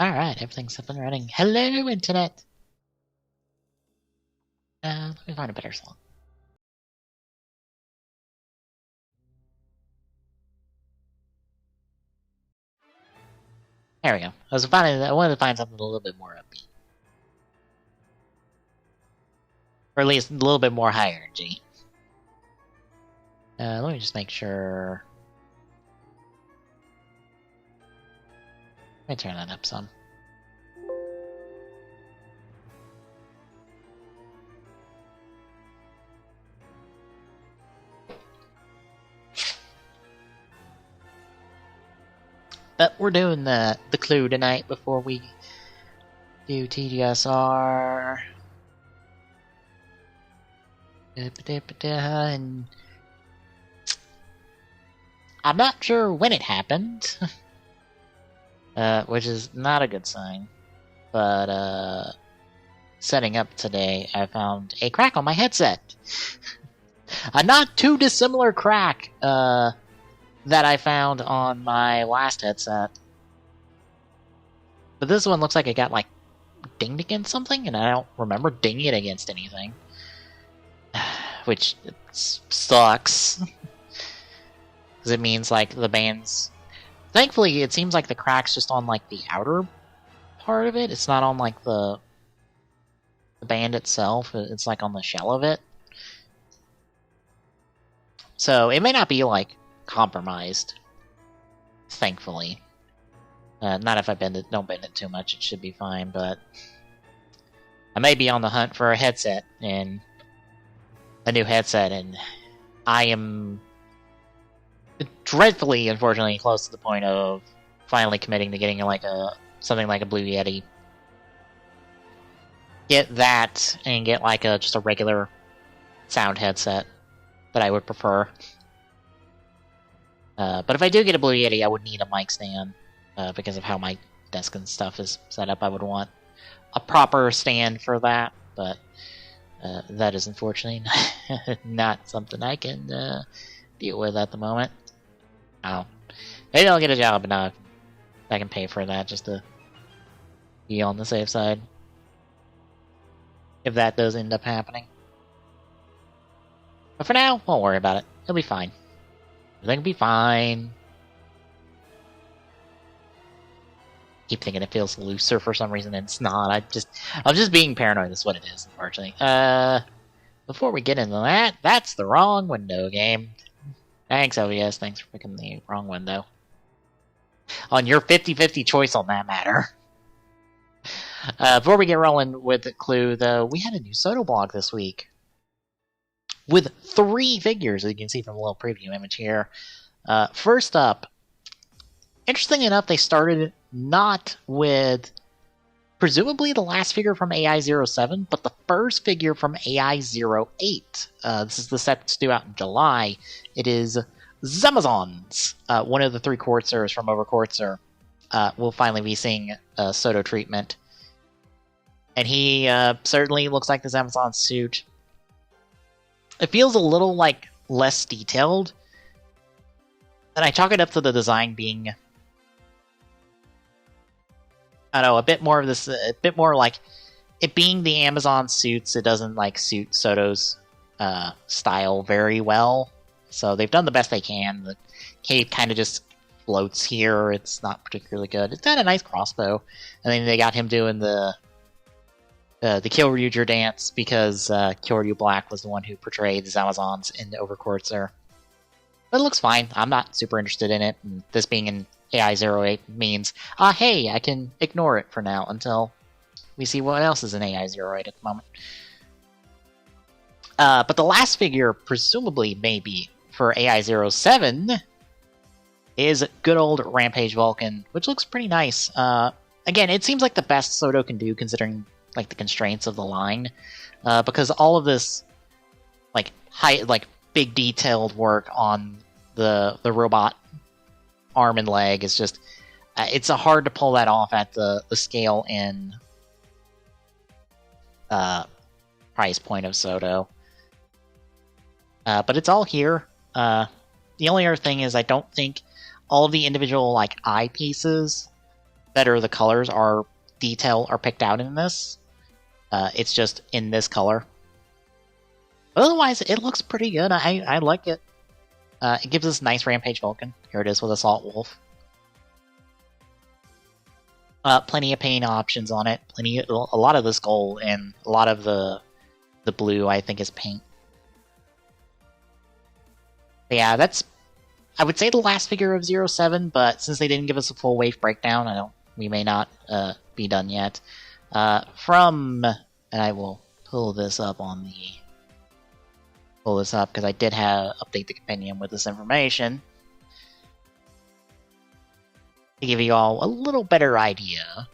Alright, everything's up and running. Hello, Internet! Let me find a better song. There we go. I wanted to find something a little bit more upbeat. Or at least a little bit more high energy. Let me just make sure... Let me turn that up some. But we're doing the clue tonight before we do TGSR. And I'm not sure when it happened, which is not a good sign. But setting up today, I found a crack on my headset. A not too dissimilar crack that I found on my last headset. But this one looks like it got, like, dinged against something, and I don't remember dinging it against anything. Which sucks. Because it means, like, the band's... Thankfully, it seems like the crack's just on, like, the outer part of it. It's not on, like, the band itself. It's, like, on the shell of it. So, it may not be, like, compromised. Thankfully. Not if I don't bend it too much, it should be fine, but... I may be on the hunt for a headset, and... a new headset, and I am... dreadfully, unfortunately, close to the point of finally committing to getting, like, something like a Blue Yeti. Get that, and get, like, just a regular sound headset that I would prefer. But if I do get a Blue Yeti, I would need a mic stand, because of how my desk and stuff is set up. I would want a proper stand for that, but that is unfortunately not something I can deal with at the moment. Oh, maybe I'll get a job and I can pay for that just to be on the safe side. If that does end up happening. But for now, won't worry about it. It'll be fine. Everything will be fine. Keep thinking it feels looser for some reason, and it's not. I'm just being paranoid. That's what it is, unfortunately. Before we get into that, that's the wrong window game. Thanks, OBS. Thanks for picking the wrong window. On your 50-50 choice on that matter. Before we get rolling with the clue, though, we had a new Soto blog this week. With 3 figures, as you can see from a little preview image here. First up, interesting enough, they started not with presumably the last figure from AI-07, but the first figure from AI-08. This is the set that's due out in July. It is Zamazons, one of the 3 Quartzers from Over Quartzer. We'll finally be seeing Soto treatment. And he certainly looks like the Zamazon suit. It feels a little, like, less detailed. And I chalk it up to the design being... I don't know, a bit more of this, a bit more like it being the Amazon suits. It doesn't like suit Soto's style very well, so they've done the best they can. The cape kind of just floats here. It's not particularly good. It's got a nice crossbow, and then they got him doing the Kyoryuger dance because Kyoryu Black was the one who portrayed the Amazons in Over Quartzer. But it looks fine. I'm not super interested in it, and this being an AI-08 means, hey, I can ignore it for now until we see what else is in AI-08 at the moment. But the last figure, presumably maybe for AI-07, is good old Rampage Vulcan, which looks pretty nice. Again, it seems like the best Soto can do considering like the constraints of the line, because all of this like big detailed work on the robot arm and leg is just it's hard to pull that off at the scale and price point of Soto. But it's all here. The only other thing is I don't think all of the individual like eye pieces better the colors are picked out in this. It's just in this color. Otherwise, it looks pretty good. I like it. It gives us nice Rampage Vulcan. Here it is with Assault Wolf. Plenty of paint options on it. A lot of this gold and a lot of the blue, I think, is paint. But yeah, that's, I would say, the last figure of 07, but since they didn't give us a full wave breakdown, we may not be done yet. And I will pull this up because I did update the compendium with this information to give you all a little better idea.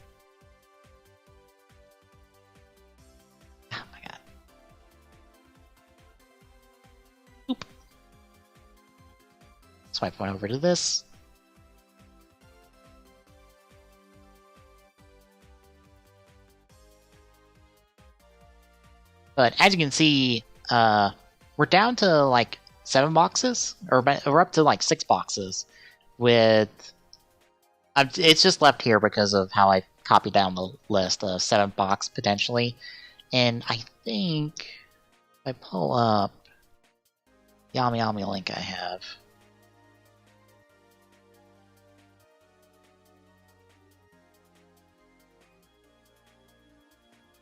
Oh my god. Oop. Swipe on over to this. But as you can see, we're down to like 7 boxes, or we're up to like 6 boxes with... it's just left here because of how I copied down the list, 7 box potentially. And I think if I pull up the Ami link I have,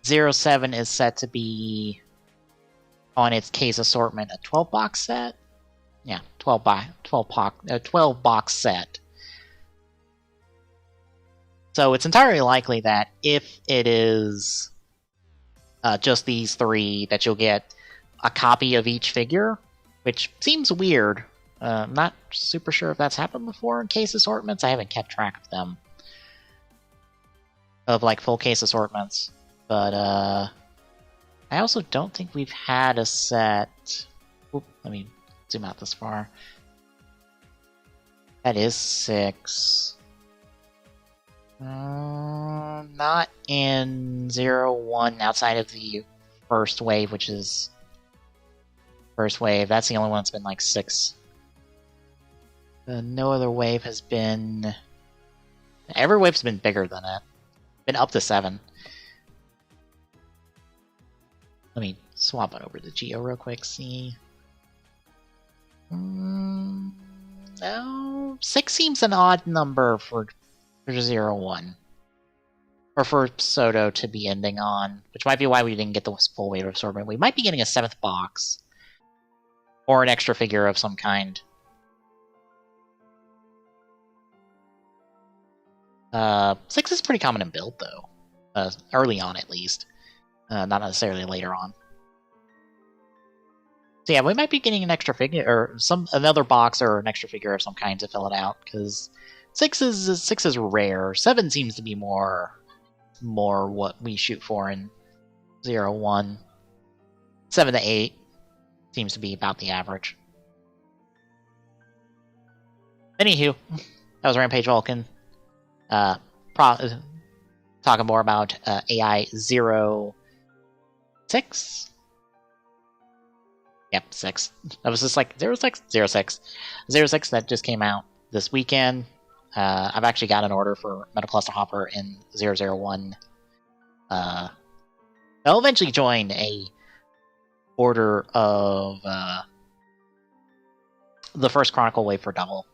'07 is set to be on its case assortment a 12 box set. Yeah, 12 box set. So it's entirely likely that if it is just these 3, that you'll get a copy of each figure, which seems weird. I'm not super sure if that's happened before in case assortments. I haven't kept track of them. Of like full case assortments. But I also don't think we've had a set... Oop, let me zoom out this far. That is 6. Not in 01 outside of the first wave, which is... First wave, that's the only one that's been like 6. No other wave has been... Every wave's been bigger than it. Been up to 7. Let me swap it over to Geo real quick, see. No, 6 seems an odd number for 01. Or for Soto to be ending on, which might be why we didn't get the full wave of assortment. We might be getting a 7th box. Or an extra figure of some kind. 6 is pretty common in build, though. Early on, at least. Not necessarily later on. So yeah, we might be getting an extra figure, or another box or an extra figure of some kind to fill it out, because 6 is rare. 7 seems to be more what we shoot for in 01. 7 to 8 seems to be about the average. Anywho, that was Rampage Vulcan. Talking more about AI 06? Yep, 6. That was just like 06? 06. 06 that just came out this weekend. I've actually got an order for Metal Cluster Hopper in 001. I'll eventually join a order of the first Chronicle wave for double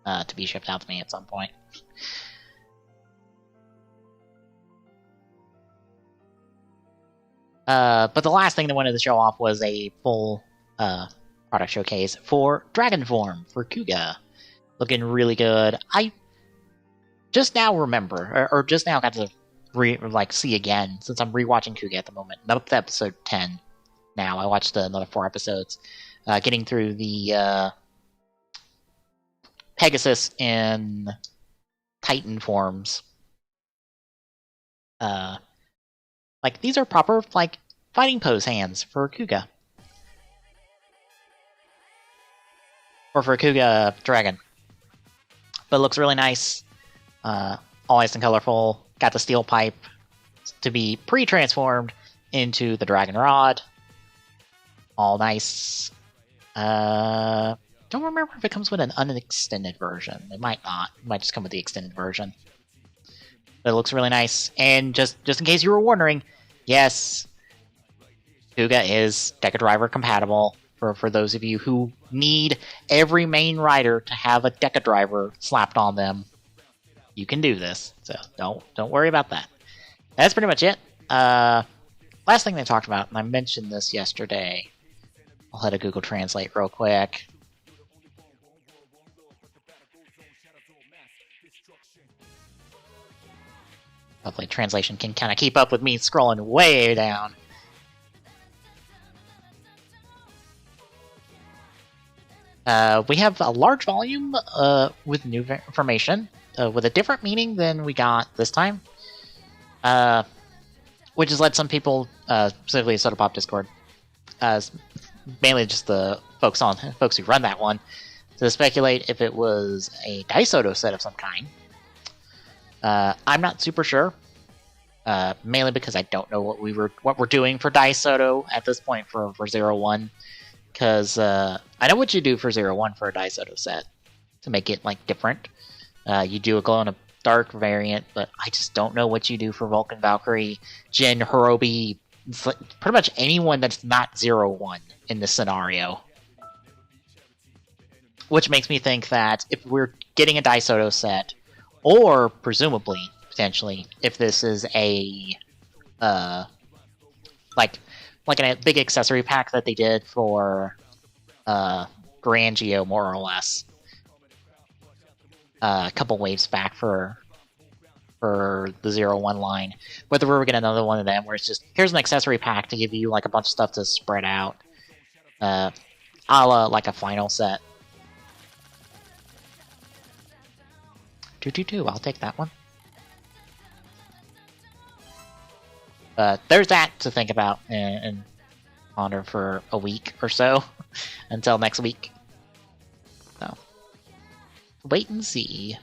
to be shipped out to me at some point. But the last thing they wanted to show off was a full product showcase for Dragon Form for Kuga. Looking really good. I just now remember, or just now got to see again, since I'm rewatching Kuga at the moment. I'm up to episode 10 now. I watched another 4 episodes. Getting through the Pegasus and Titan forms. These are proper, fighting pose hands for Kuga. Or for Kuga Dragon. But it looks really nice. All nice and colorful. Got the steel pipe to be pre-transformed into the Dragon Rod. All nice. Don't remember if it comes with an unextended version. It might not. It might just come with the extended version. But it looks really nice. And just in case you were wondering, yes, Kuga is Deca Driver compatible. For those of you who need every main rider to have a Deca Driver slapped on them, you can do this. So don't worry about that. That's pretty much it. Last thing they talked about, and I mentioned this yesterday. I'll head to Google Translate real quick. Hopefully translation can kind of keep up with me scrolling way down. We have a large volume with new information, with a different meaning than we got this time. Which has led some people, specifically Soda Pop Discord, mainly just the folks who run that one, to speculate if it was a Daisoto set of some kind. I'm not super sure, mainly because I don't know what we're doing for Daisoto at this point for 01. Because I know what you do for 01 for a Daisoto set to make it like different. You do a glow in a dark variant, but I just don't know what you do for Vulcan, Valkyrie, Jin, Hirobi, pretty much anyone that's not 01 in this scenario. Which makes me think that if we're getting a Daisoto set, or presumably, potentially, if this is a like a big accessory pack that they did for Grand Geo, more or less, a couple waves back for the 01 line. Whether we're getting another one of them where it's just, here's an accessory pack to give you like a bunch of stuff to spread out, a la like a final set. 222, I'll take that one. There's that to think about and ponder for a week or so until next week. So, wait and see.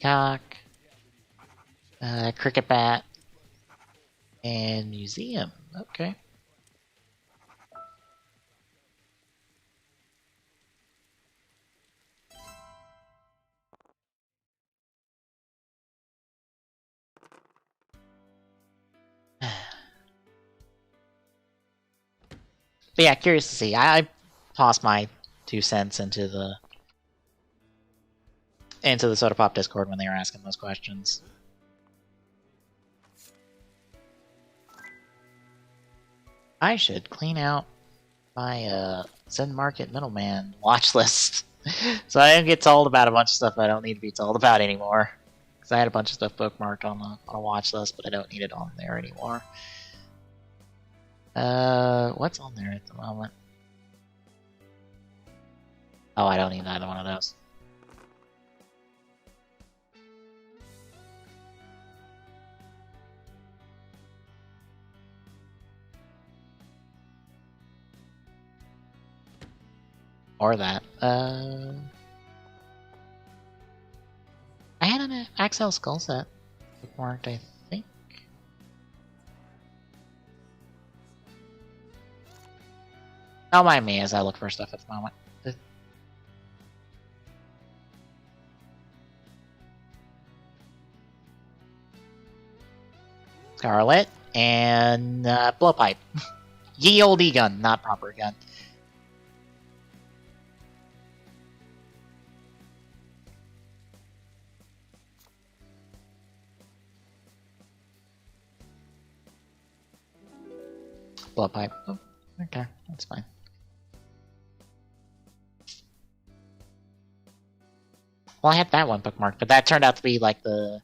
Cock, cricket bat, and museum. Okay. But yeah, curious to see. I tossed my 2 cents into the Soda Pop Discord when they were asking those questions. I should clean out my Zen Market middleman watch list so I don't get told about a bunch of stuff I don't need to be told about anymore. Because I had a bunch of stuff bookmarked on a watch list, but I don't need it on there anymore. What's on there at the moment? Oh, I don't need either one of those. Or that. I had an Axel skull set bookmarked, I think. Don't mind me as I look for stuff at the moment. Scarlet and blowpipe. Ye olde gun, not proper gun. Blowpipe. Oh, okay, that's fine. Well, I had that one bookmarked, but that turned out to be like the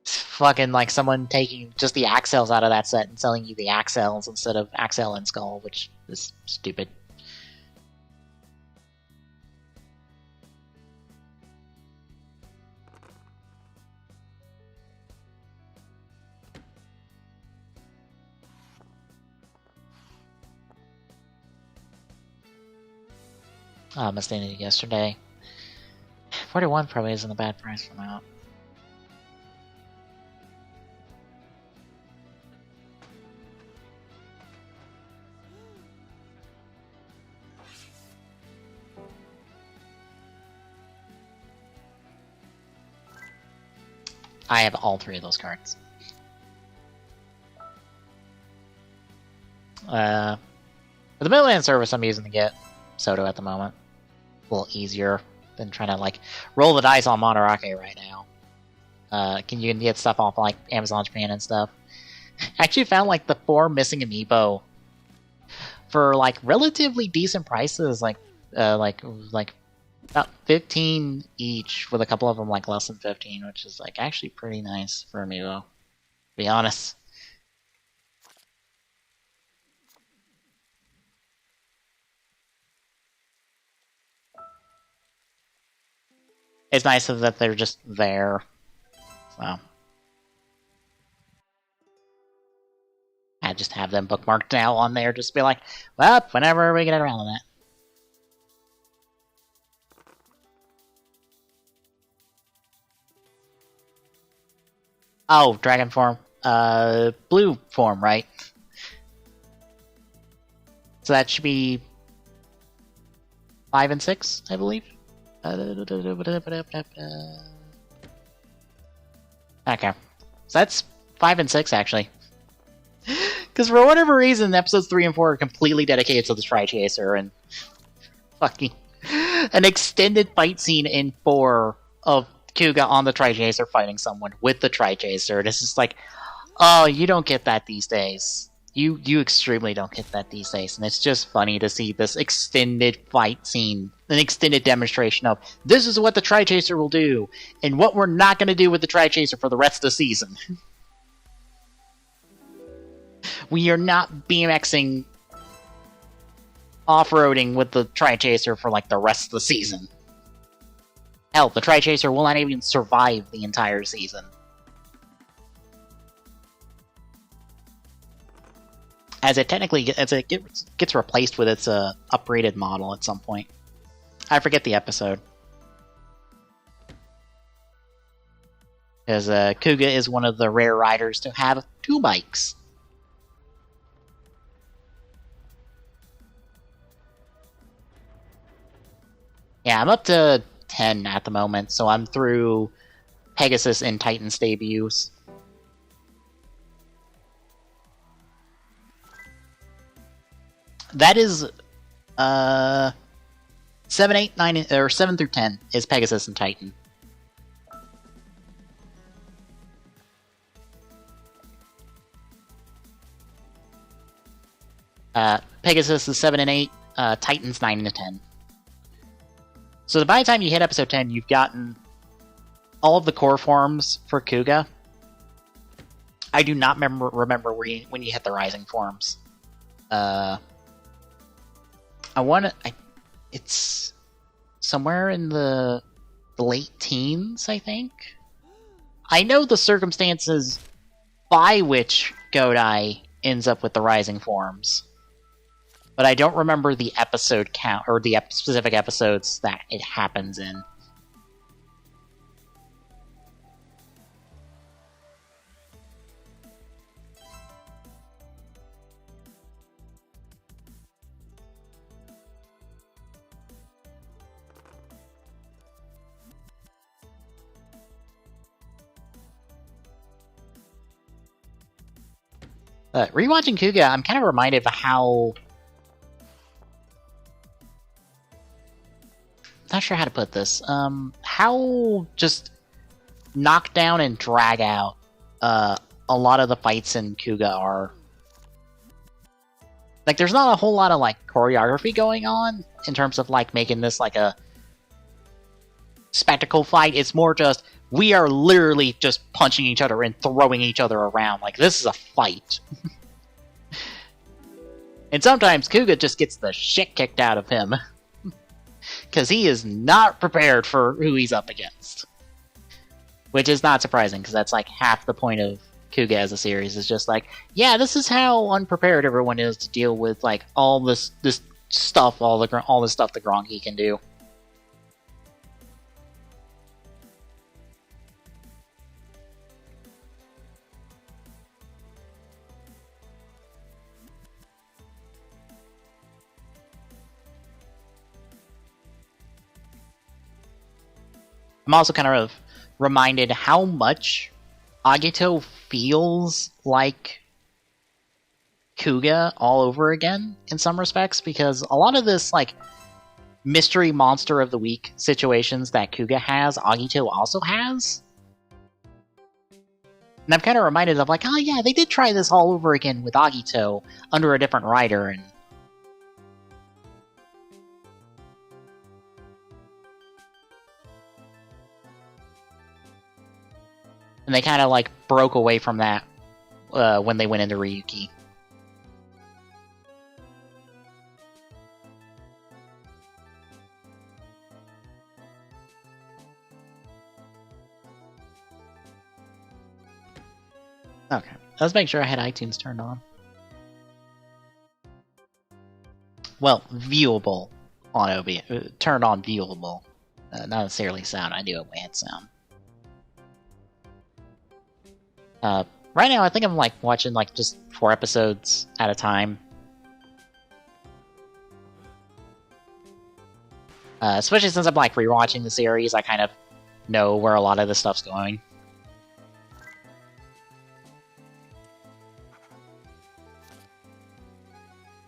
fucking like someone taking just the Axels out of that set and selling you the Axels instead of Axel and Skull, which is stupid. I must have it yesterday. 41 probably isn't a bad price for that. I have all three of those cards. For the middleman service, I'm using to get Soto at the moment. A little easier than trying to like roll the dice on Monterake right now. You can get stuff off like Amazon Japan and stuff. I actually found like the 4 missing amiibo for like relatively decent prices, like about 15 each, with a couple of them like less than 15, which is like actually pretty nice for amiibo, to be honest. It's nice that they're just there. So I just have them bookmarked now on there, just be like, well, whenever we get around to that. Oh, dragon form. Blue form, right? So that should be 5 and 6, I believe. Okay. So that's 5 and 6, actually. Because for whatever reason, episodes 3 and 4 are completely dedicated to the Tri-Chaser, and fucking an extended fight scene in 4 of Kuga on the Tri-Chaser fighting someone with the Tri-Chaser. This is like, oh, you don't get that these days. You extremely don't get that these days, and it's just funny to see this extended fight scene, an extended demonstration of this is what the Tri-Chaser will do, and what we're not going to do with the Tri-Chaser for the rest of the season. We are not BMXing off-roading with the Tri-Chaser for like the rest of the season. Hell, the Tri-Chaser will not even survive the entire season. As it gets replaced with its upgraded model at some point. I forget the episode. Because Kuga is one of the rare riders to have 2 bikes. Yeah, I'm up to 10 at the moment, so I'm through Pegasus and Titan's debuts. That is 7, 8, 9, or 7 through 10 is Pegasus and Titan. Pegasus is 7 and 8, Titan's 9 and 10. So by the time you hit episode 10, you've gotten all of the core forms for Kuga. I do not remember when you hit the rising forms. It's somewhere in the late teens, I think. I know the circumstances by which Godai ends up with the rising forms, but I don't remember the episode count or the specific episodes that it happens in. Rewatching Kuga, I'm kind of reminded of how... Not sure how to put this. How just knock down and drag out a lot of the fights in Kuga are. Like, there's not a whole lot of, like, choreography going on in terms of, like, making this, like, a spectacle fight. It's more just, we are literally just punching each other and throwing each other around. Like, this is a fight. And sometimes Kuga just gets the shit kicked out of him. Because he is not prepared for who he's up against. Which is not surprising, because that's like half the point of Kuga as a series, is just like, yeah, this is how unprepared everyone is to deal with like all this stuff, all the stuff the Gronky can do. I'm also kind of reminded how much Agito feels like Kuga all over again in some respects, because a lot of this, like, mystery monster of the week situations that Kuga has, Agito also has. And I'm kind of reminded of, like, oh yeah, they did try this all over again with Agito under a different writer, and they kind of, like, broke away from that when they went into Ryuki. Okay, let's make sure I had iTunes turned on. Well, viewable on OBS. Turned on viewable. Not necessarily sound, I do it with sound. Right now, I think I'm, like, watching, like, just 4 episodes at a time. Especially since I'm, like, rewatching the series, I kind of know where a lot of this stuff's going.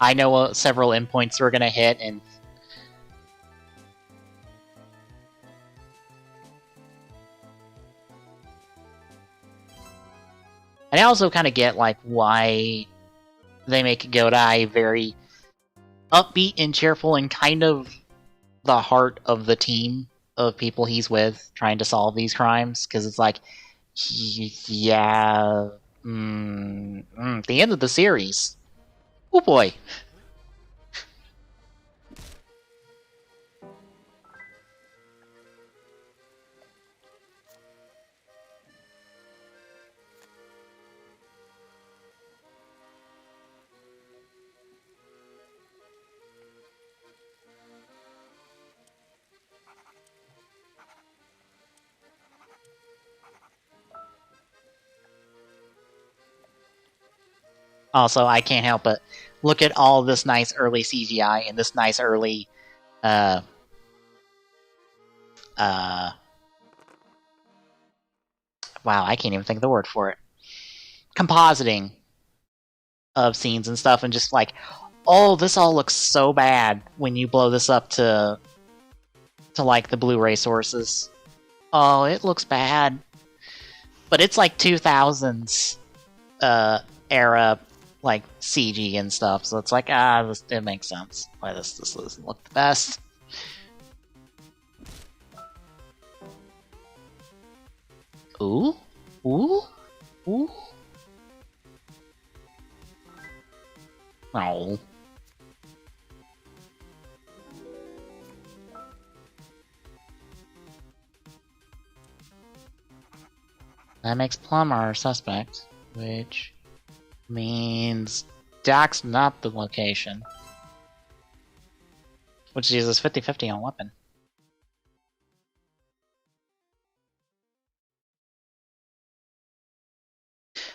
I know several endpoints we're gonna hit, and I also kind of get, like, why they make Godai very upbeat and cheerful and kind of the heart of the team of people he's with trying to solve these crimes, because it's like, yeah, the end of the series. Oh boy. Also, I can't help but look at all this nice early CGI and this nice early, wow, I can't even think of the word for it. Compositing of scenes and stuff, and just like, oh, this all looks so bad when you blow this up to like the Blu-ray sources. Oh, it looks bad. But it's like 2000s era, like, CG and stuff, so it's like, it makes sense why this doesn't look the best. Ooh? Ooh? Ooh? Oh. That makes Plum our suspect, which means Doc's not the location. Which uses 50-50 on weapon.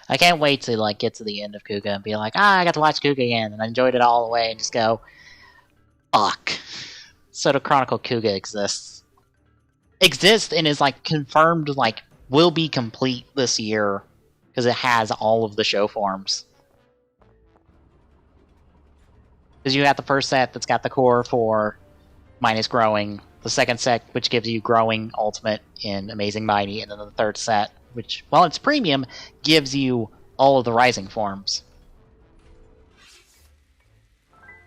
I can't wait to, like, get to the end of Kuga and be like, I got to watch Kuga again, and I enjoyed it all the way, and just go, fuck. Soda Chronicle Kuga exists and is, like, confirmed, like, will be complete this year, because it has all of the show forms. Because you got the first set that's got the core for minus growing, the second set which gives you growing ultimate in Amazing Mighty, and then the third set, which, while it's premium, gives you all of the rising forms.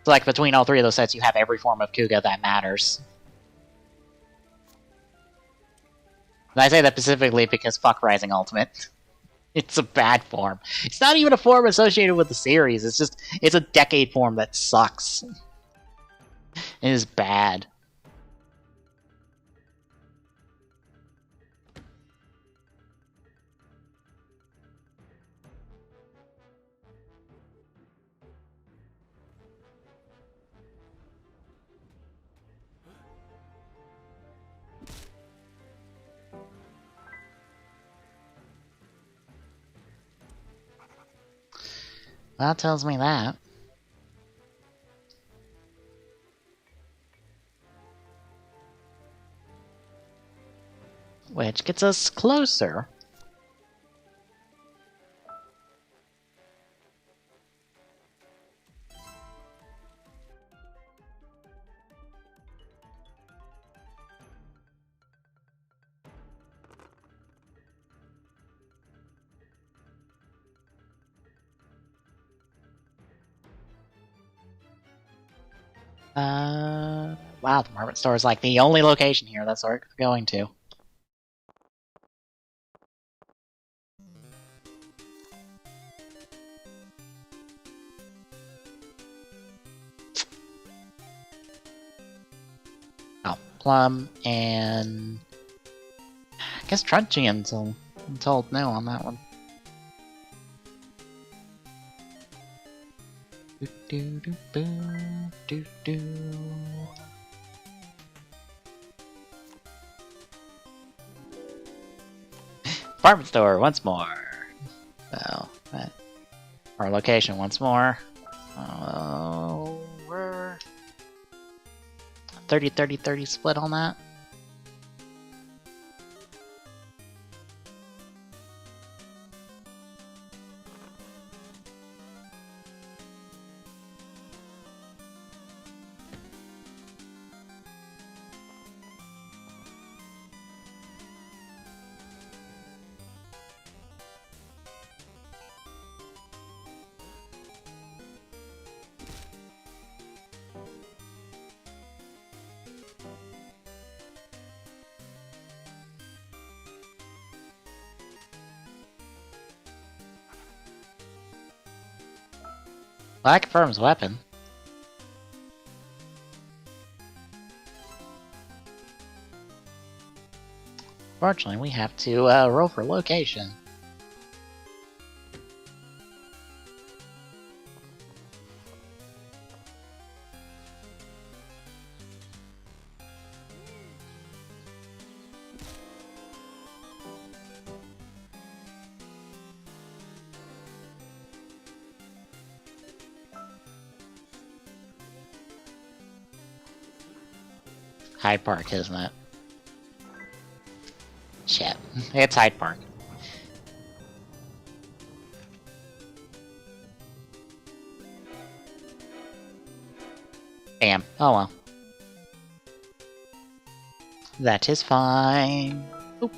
So, like, between all 3 of those sets, you have every form of Kuga that matters. And I say that specifically because fuck Rising Ultimate. It's a bad form. It's not even a form associated with the series, it's a decade form that sucks. It is bad. That tells me that. Which gets us closer. Wow, the department store is like the only location here that's worth going to. Oh, Plum and I guess Truncheon until I'm told no on that one. Department store once more. So, our location once more. We're 30-30-30 split on that. Well, that confirms weapon. Fortunately, we have to roll for location. Hyde Park, isn't it? Shit. It's Hyde Park. Damn. Oh well. That is fine. Oop.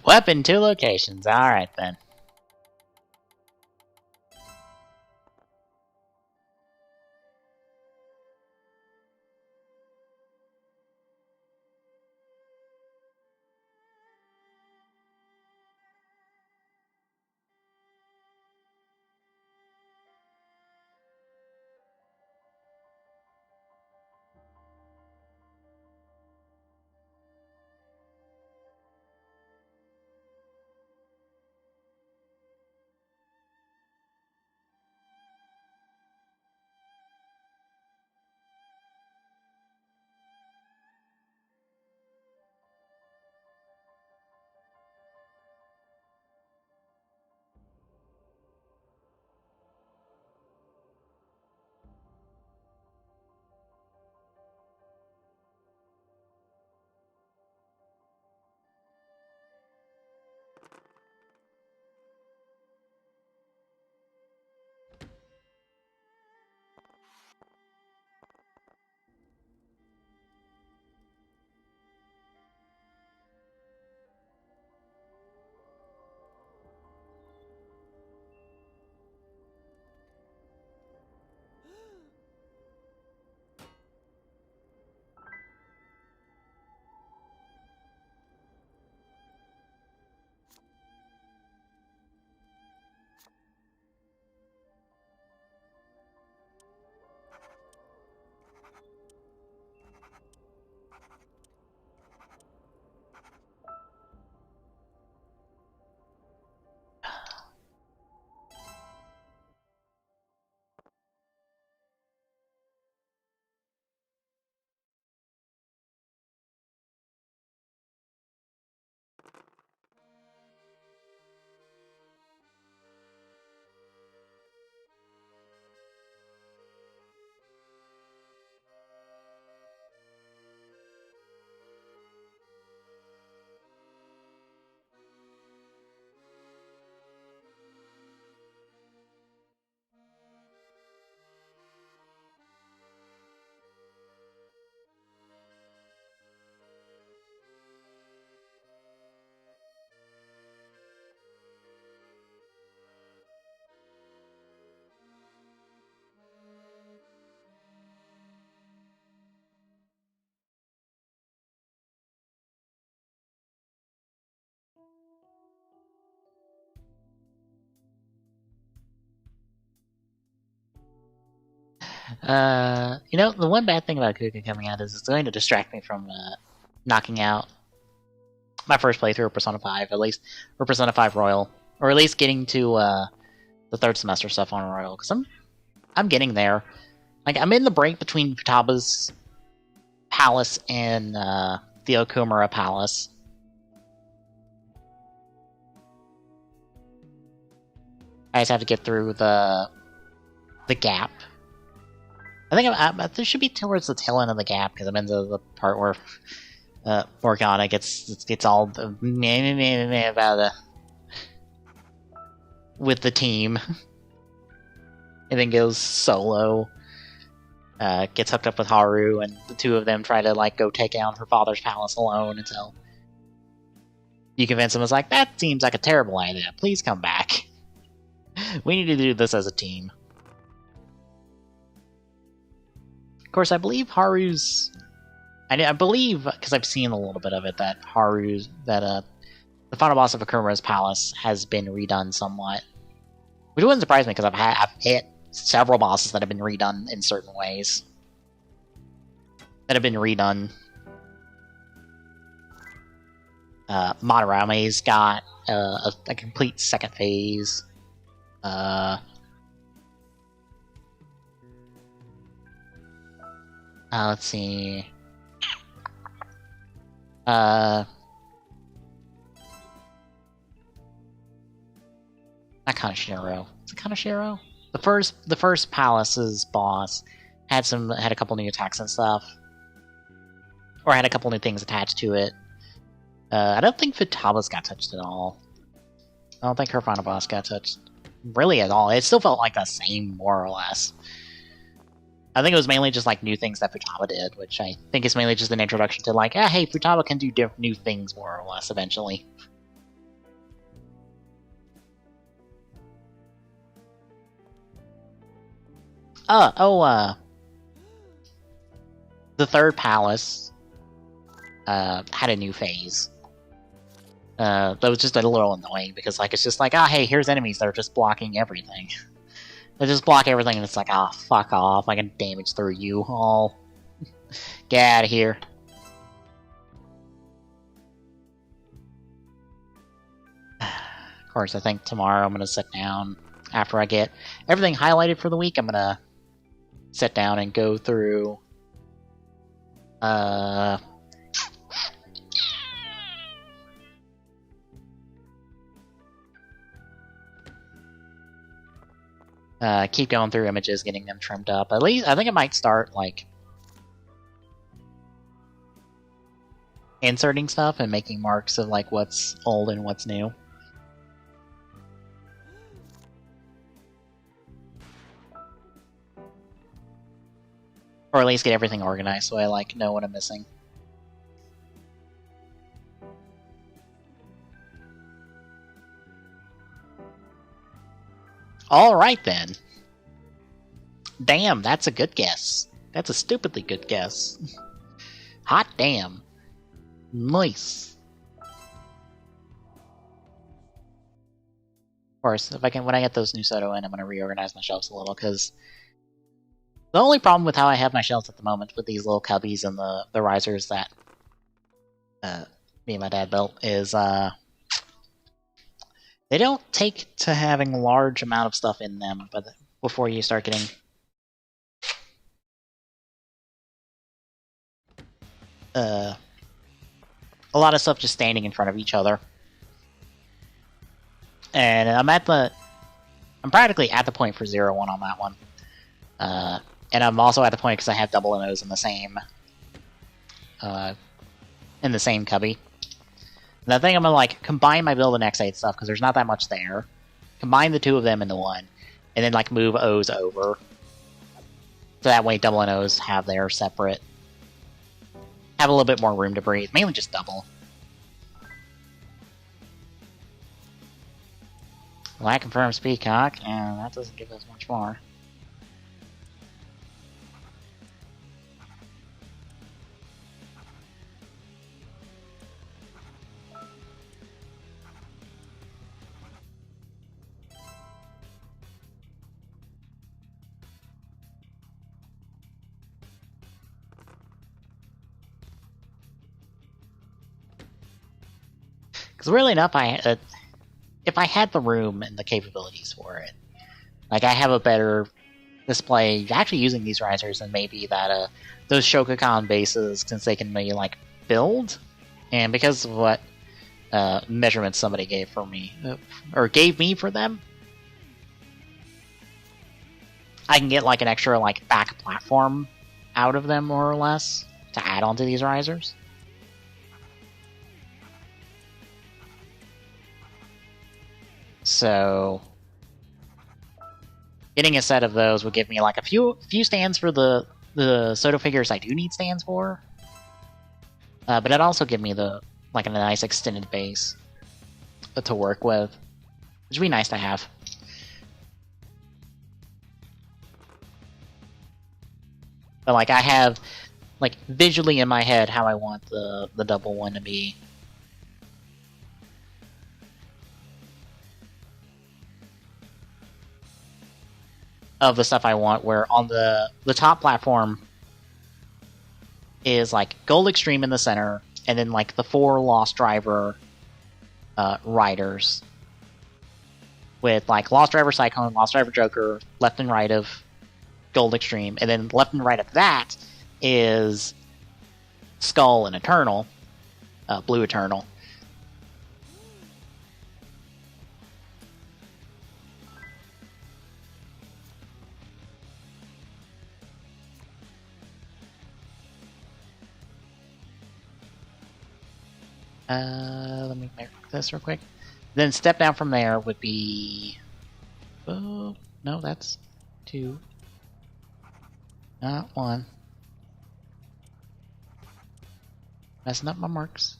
Weapon, 2 locations. Alright then. You know, the one bad thing about Kuka coming out is it's going to distract me from knocking out my first playthrough of Persona 5, at least, or Persona 5 Royal, or at least getting to the third semester stuff on Royal, because I'm getting there. Like, I'm in the break between Futaba's Palace and the Okumura Palace. I just have to get through the gap. I think this should be towards the tail end of the gap, because I'm in the part where Morgana gets all about with the team, and then goes solo. Gets hooked up with Haru, and the two of them try to like go take down her father's palace alone until you convince him. It's like, that seems like a terrible idea. Please come back. We need to do this as a team. Of course, I believe Haru's. I believe, because I've seen a little bit of it, that the final boss of Akumura's palace has been redone somewhat, which wouldn't surprise me because I've hit several bosses that have been redone in certain ways. Madarame's got a complete second phase. Let's see. Not Kaneshiro. Is it Kaneshiro? The first palace's boss had a couple new attacks and stuff, or had a couple new things attached to it. I don't think Futaba's got touched at all. I don't think her final boss got touched really at all. It still felt like the same, more or less. I think it was mainly just like new things that Futaba did, which I think is mainly just an introduction to like, hey, Futaba can do new things more or less eventually. The third palace had a new phase. That was just a little annoying because like it's just like, hey, here's enemies that are just blocking everything. They just block everything, and it's like, fuck off! I can damage through you all. Get out of here. Of course, I think tomorrow I'm gonna sit down after I get everything highlighted for the week. I'm gonna sit down and go through. Keep going through images, getting them trimmed up. At least, I think I might start, like, inserting stuff and making marks of, like, what's old and what's new. Or at least get everything organized so I, like, know what I'm missing. Alright then. Damn, that's a good guess. That's a stupidly good guess. Hot damn. Nice. Of course, when I get those new Soto in, I'm gonna reorganize my shelves a little, because the only problem with how I have my shelves at the moment with these little cubbies and the risers that me and my dad built is they don't take to having a large amount of stuff in them, but before you start getting a lot of stuff just standing in front of each other. And I'm practically at the point for 0-1 on that one. And I'm also at the point because I have double O's in the same cubby. And I think I'm gonna like combine my build and X8 stuff because there's not that much there. Combine the two of them into one, and then like move O's over. So that way double and O's have their separate, have a little bit more room to breathe. Mainly just double. Well, confirms Peacock, and that doesn't give us much more. Because really enough, if I had the room and the capabilities for it, like I have a better display actually using these risers than maybe that those Shokukan bases, since they can be like build, and because of what measurements somebody gave for me or gave me for them, I can get like an extra like back platform out of them more or less to add onto these risers. So getting a set of those would give me like a few stands for the Soto figures I do need stands for. But it'd also give me a nice extended base to work with, which would be nice to have. But like I have like visually in my head how I want the double one to be. Of the stuff I want, where on the top platform is like Gold Extreme in the center, and then like the 4 Lost Driver riders with like Lost Driver Cyclone, Lost Driver Joker, left and right of Gold Extreme, and then left and right of that is Skull and Eternal, Blue Eternal. Let me make this real quick. Then step down from there would be... Oh, no, that's 2. Not 1. Messing up my marks.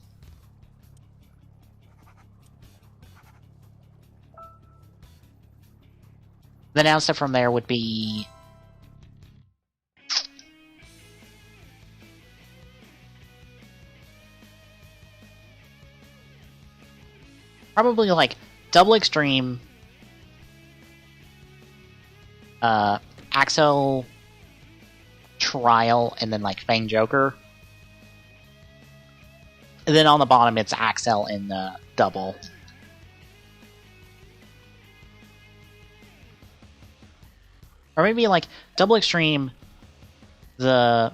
The down step from there would be... probably like Double Extreme, Axel Trial, and then like Fang Joker. And then on the bottom it's Axel and Double. Or maybe like Double Extreme, like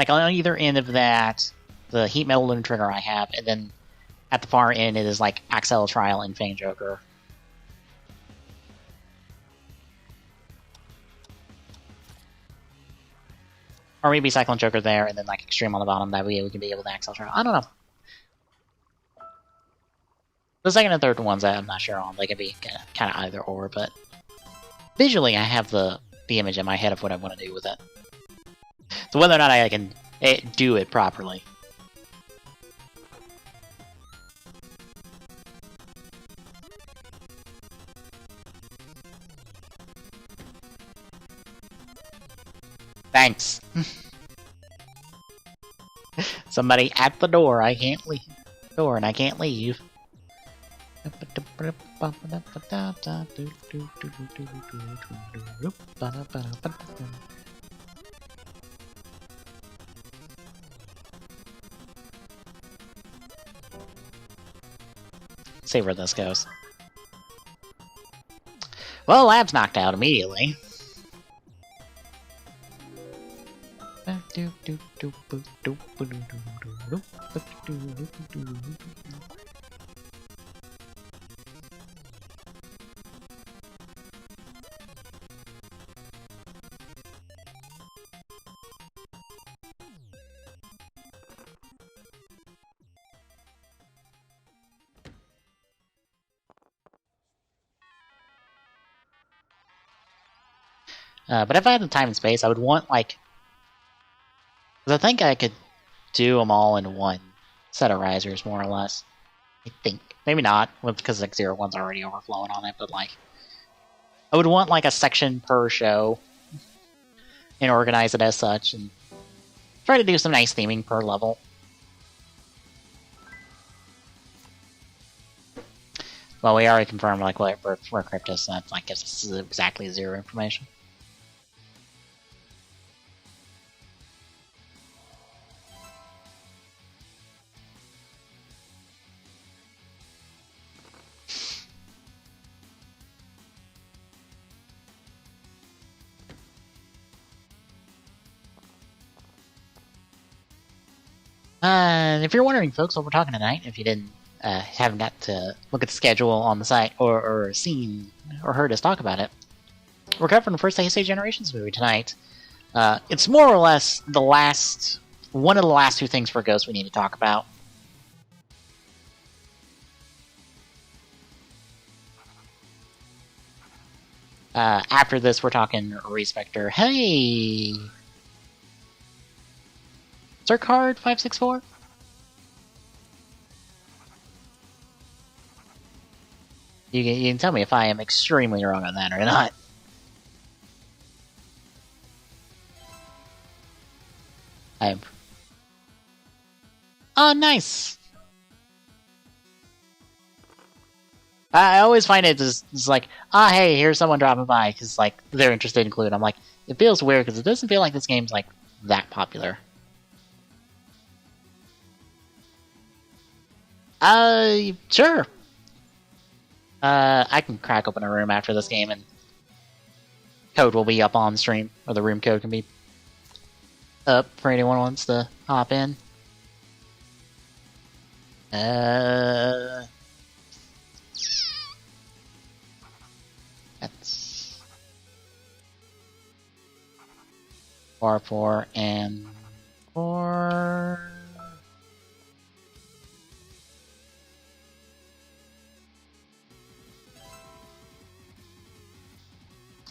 on either end of that, the Heat Metal Lunar Trigger I have, and then at the far end it is like Axel Trial and Fang Joker. Or maybe Cyclone Joker there, and then like Extreme on the bottom, that way we can be able to Axel Trial. I don't know. The second and third ones I'm not sure on. They can be kind of either or, but visually I have the image in my head of what I want to do with it. So whether or not I can do it properly. Thanks. Somebody at the door. I can't leave. Door and I can't leave. See where this goes. Well, Lab's knocked out immediately. But if I had the time and space, I would want, like... I think I could do them all in one set of risers, more or less. I think. Maybe not, because like 01's already overflowing on it, but like... I would want like a section per show, and organize it as such, and try to do some nice theming per level. Well, we already confirmed like what for Cryptus, that like gives us exactly 0 information. If you're wondering, folks, what we're talking tonight, if you didn't haven't got to look at the schedule on the site or seen or heard us talk about it, we're covering the first Heisei Generations movie tonight. It's more or less one of the last two things for Ghost we need to talk about. After this, we're talking Respector. Hey! Sir Card 564? You can tell me if I am extremely wrong on that or not. Oh, nice! I always find it just like, hey, here's someone dropping by, because, like, they're interested in Clue. I'm like, it feels weird, because it doesn't feel like this game's, like, that popular. Sure. I can crack open a room after this game, and code will be up on stream, or the room code can be up for anyone who wants to hop in. That's 4 and 4.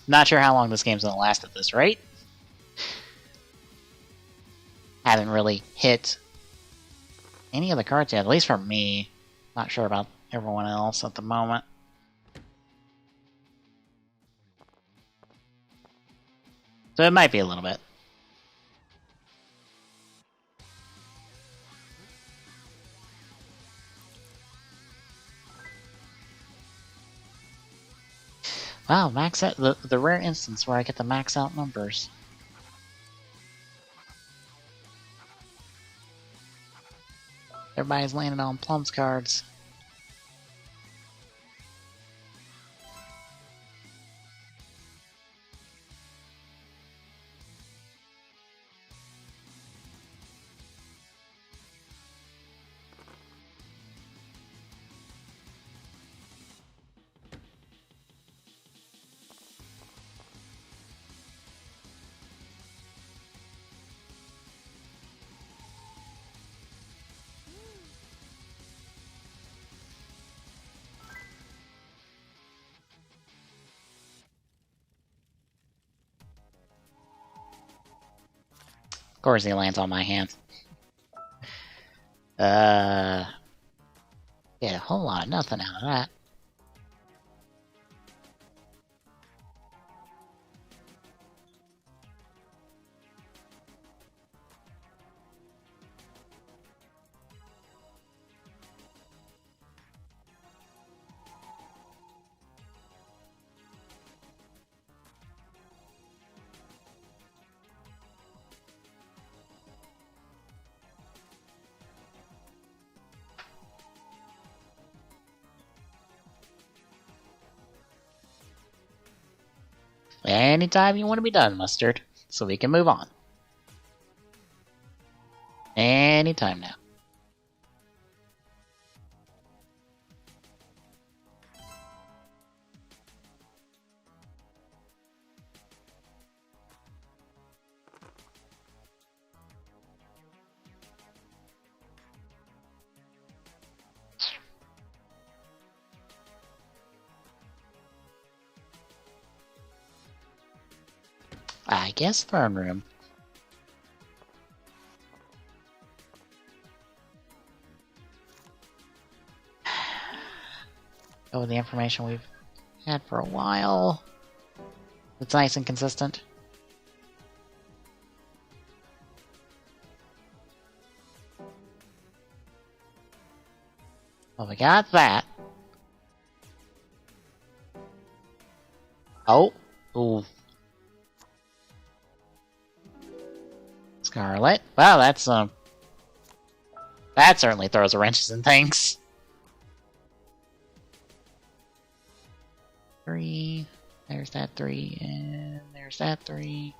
Not sure how long this game's gonna last at this rate. Haven't really hit any of the cards yet, at least for me. Not sure about everyone else at the moment. So it might be a little bit. Wow, max out the rare instance where I get the max out numbers. Everybody's landing on Plum's cards. Of course he lands on my hand. Get a whole lot of nothing out of that. Anytime you want to be done, Mustard, so we can move on. Anytime now. I guess throne room. Go with the information we've had for a while. It's nice and consistent. Well, we got that. Oh. Ooh. Scarlet. Wow, that's that certainly throws a wrenches in things. 3. There's that 3, and there's that 3.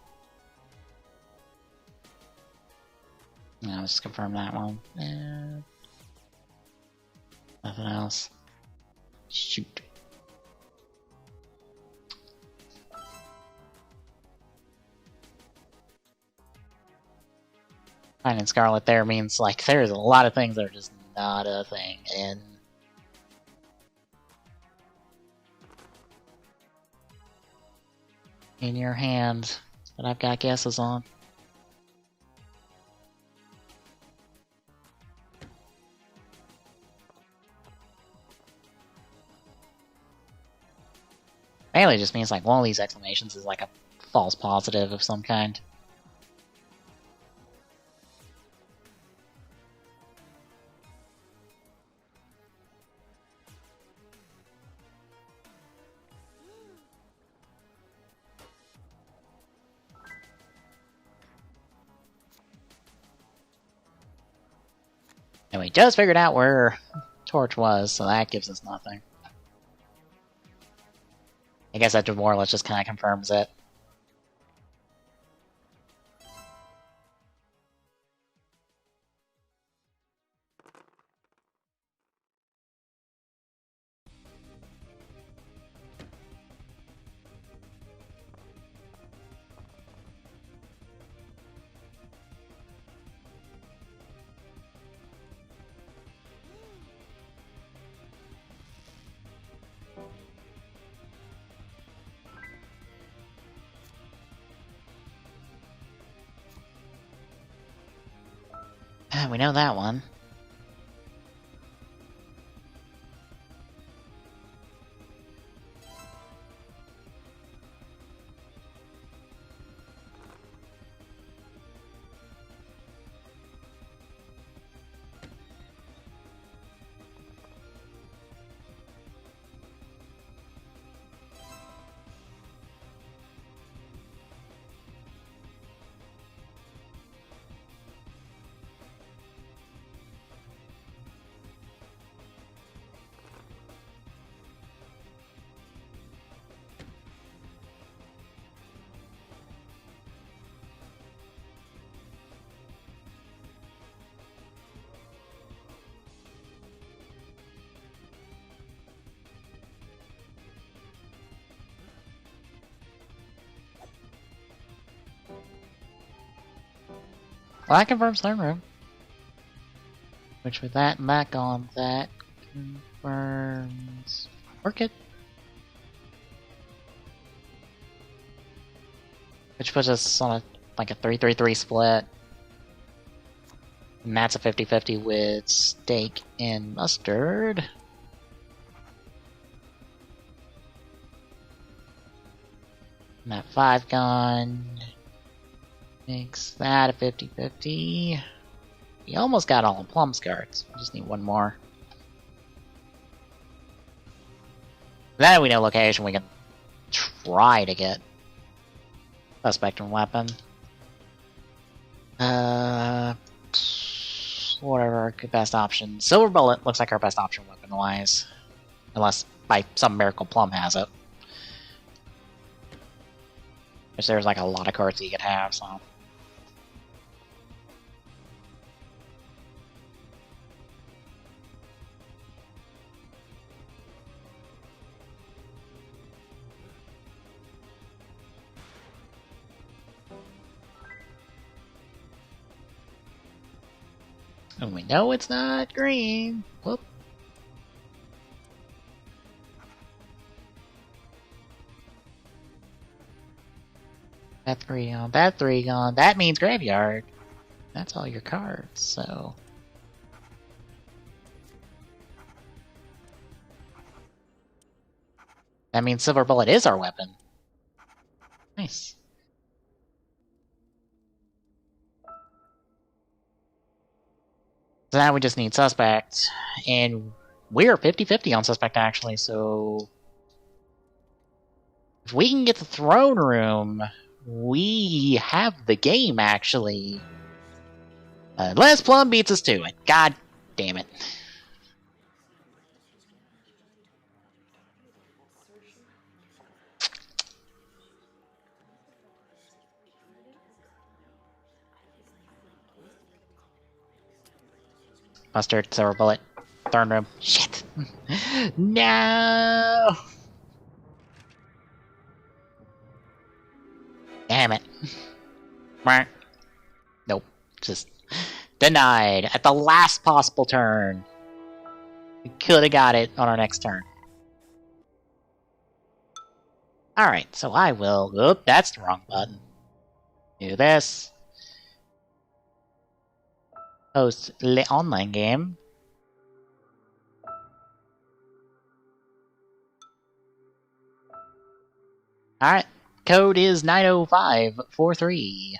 No, let's just confirm that one. Nothing else. Shoot. Finding Scarlet there means, like, there's a lot of things that are just not a thing, and... in your hand that I've got guesses on. Mainly just means, like, one of these exclamations is, like, a false positive of some kind. And we just figured out where Torch was, so that gives us nothing. I guess that more or less just kind of confirms it. We know that one. Well, that confirms throne room. Which with that and that gone, that confirms Orchid. Which puts us on like a 3-3-3 split. And that's a 50-50 with steak and mustard. And that 5 gone makes that a 50-50. We almost got all the Plum's cards. We just need one more. Then we know location, we can try to get a Spectrum weapon. Whatever our best option. Silver Bullet looks like our best option weapon-wise. Unless by some miracle Plum has it. Which there's like a lot of cards that you could have, so... And we know it's not green. Whoop. That 3 gone, that 3 gone. That means graveyard. That's all your cards, so... That means Silver Bullet is our weapon. Nice. So now we just need Suspect, and we're 50-50 on Suspect actually, so... If we can get the Throne Room, we have the game actually. Unless Plum beats us to it. God damn it. Mustard, silver bullet, thorn room. Shit! No! Damn it. Nope. Just denied at the last possible turn. We could have got it on our next turn. Alright, so I will... Oop, that's the wrong button. Do this. Host the online game. Alright, code is 90543.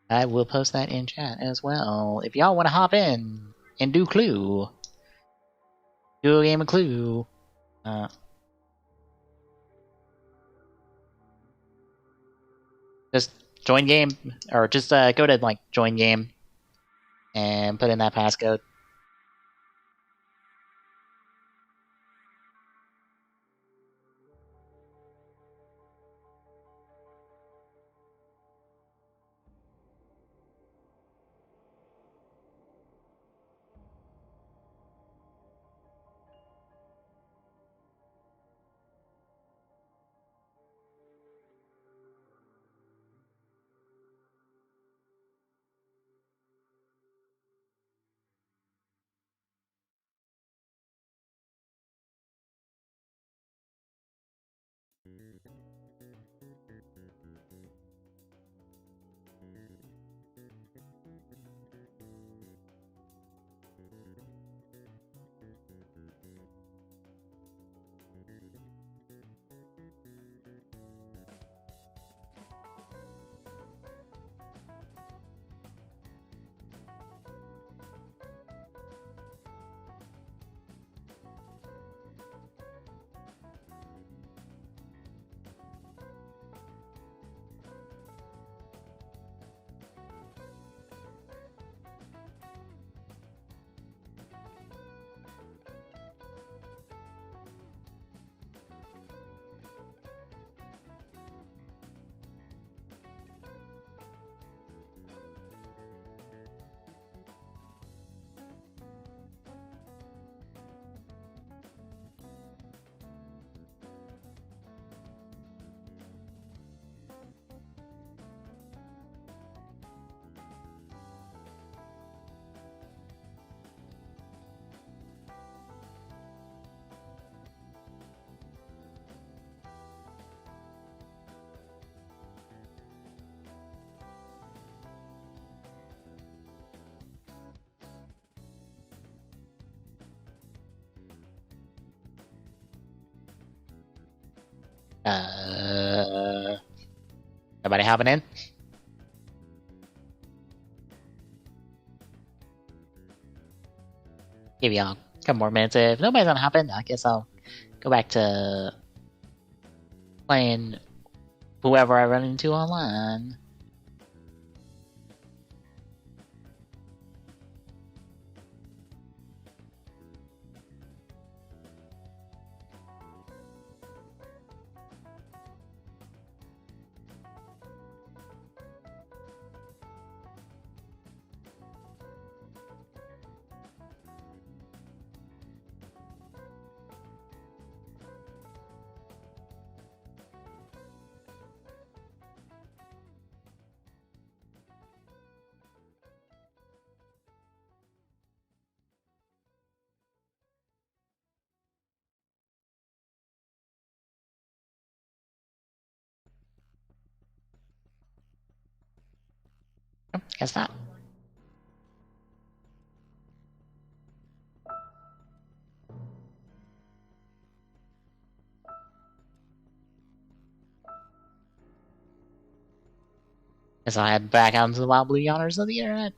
I will post that in chat as well. If y'all want to hop in and do Clue. Do a game of Clue. Just join game, or just go to like join game and put in that passcode. Nobody hopping in? Give y'all a couple more minutes. If nobody's gonna hop in, I guess I'll go back to playing whoever I run into online. Guess not. Guess I'll head back out into the wild blue yonders of the internet.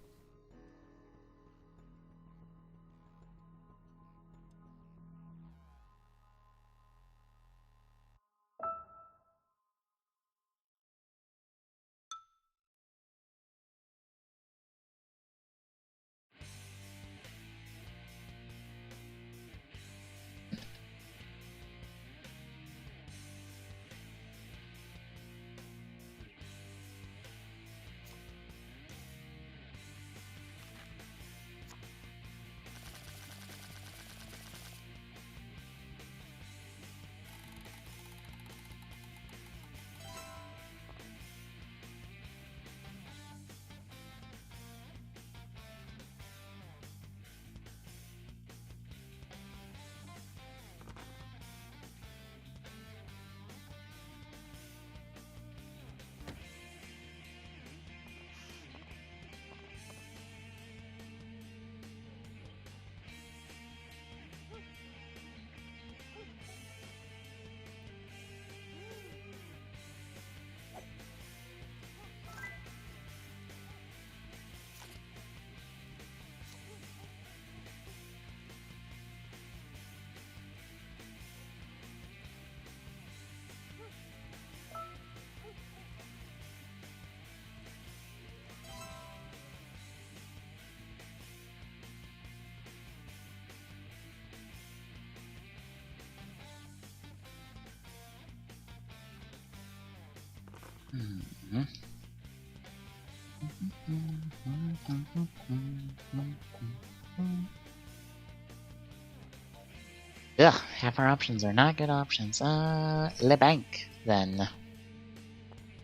Ugh, half our options are not good options. Le Bank, then.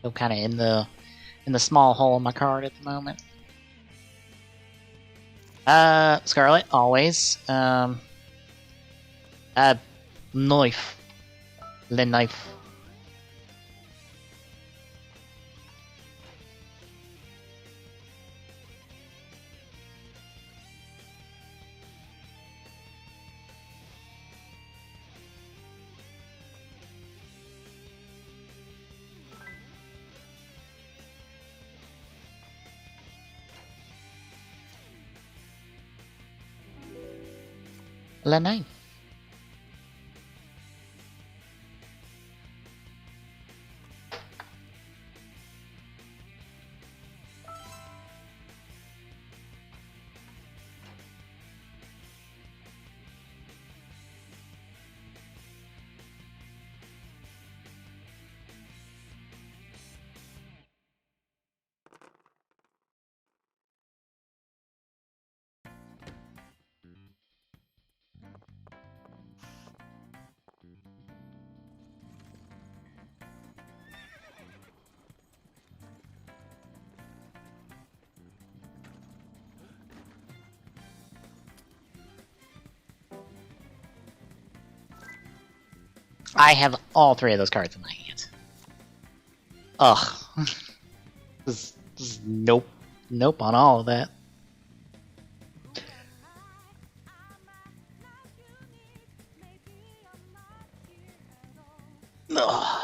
So kind of in the small hole in my card at the moment. Scarlet, always. Knife. Le Knife. Le Knife. I have all three of those cards in my hand. Ugh. This is nope. Nope on all of that. Ugh.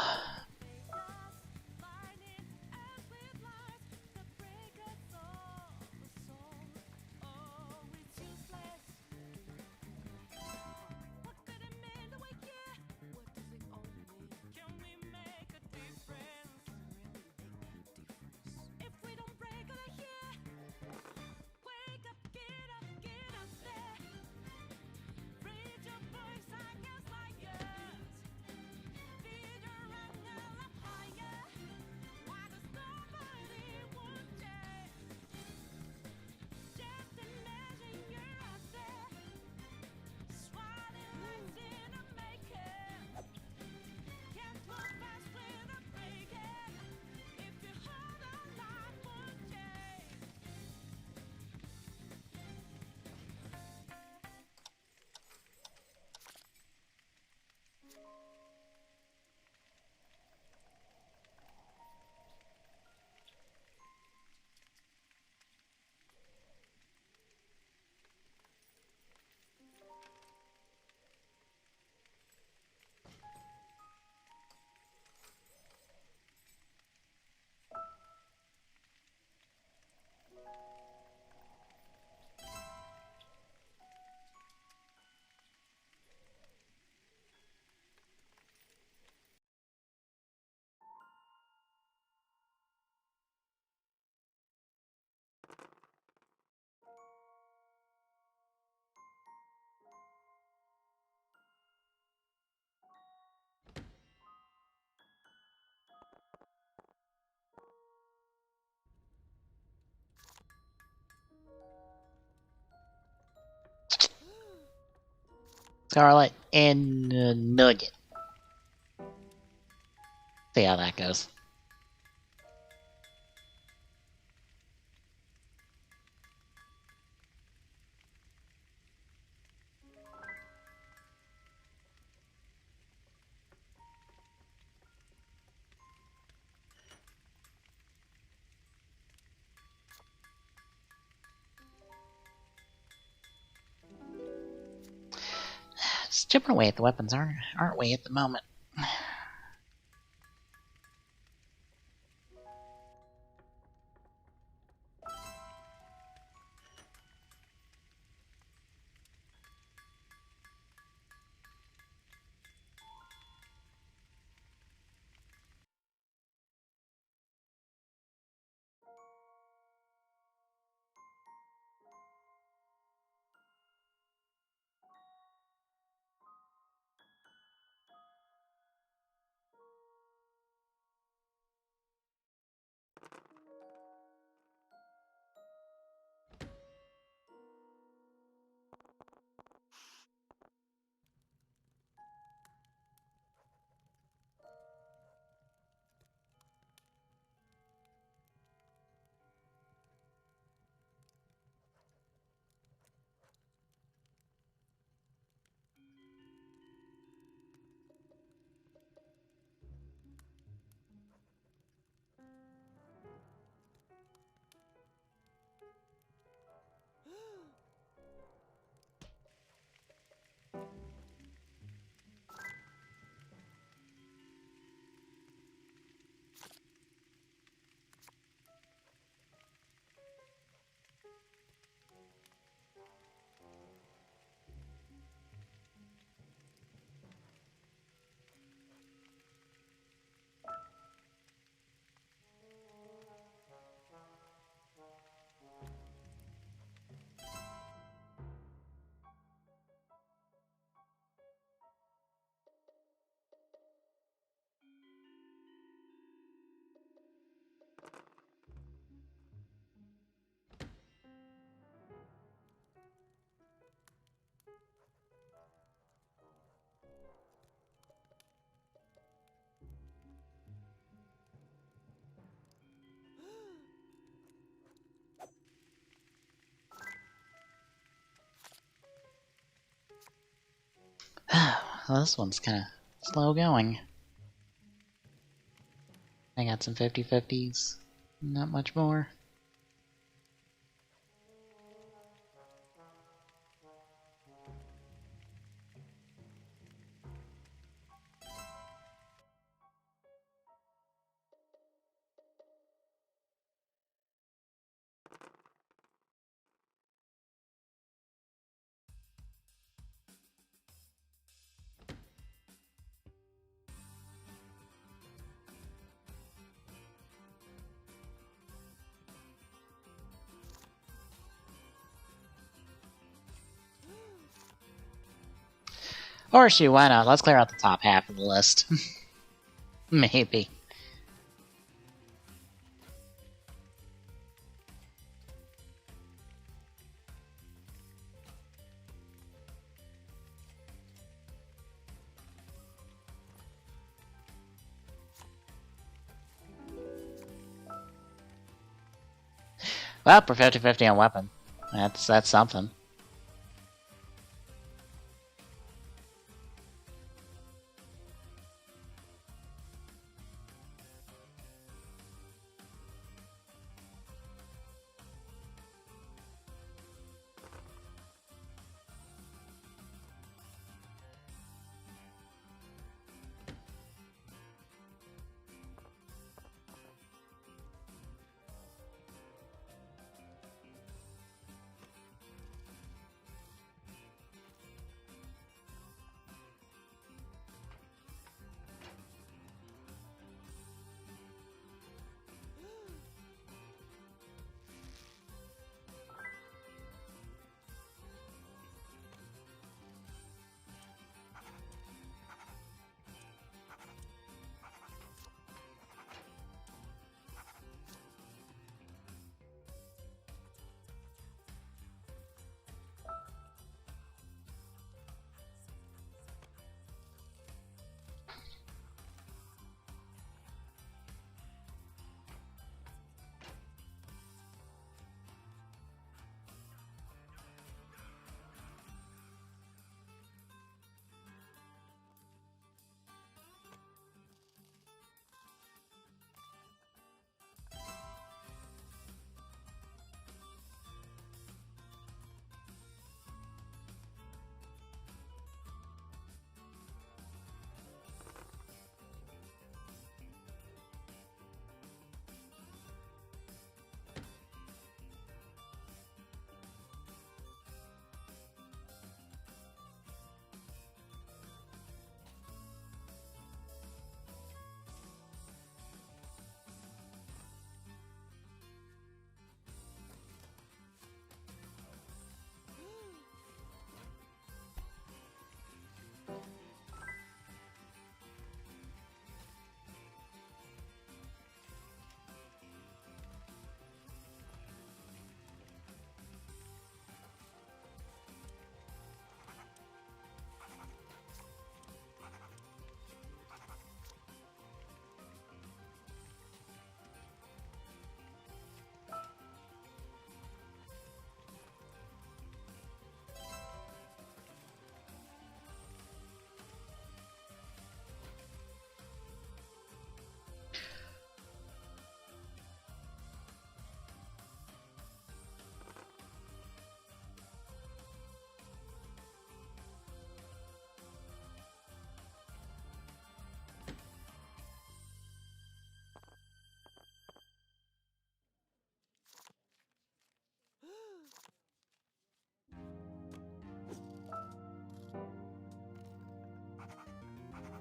Scarlet and Nugget. See how that goes. Just chipping away at the weapons, aren't we, at the moment? Well, this one's kind of slow going. I got some 50-50s. Not much more. Or shoot, why not? Let's clear out the top half of the list. Maybe. Well, for 50-50 on weapon. That's something.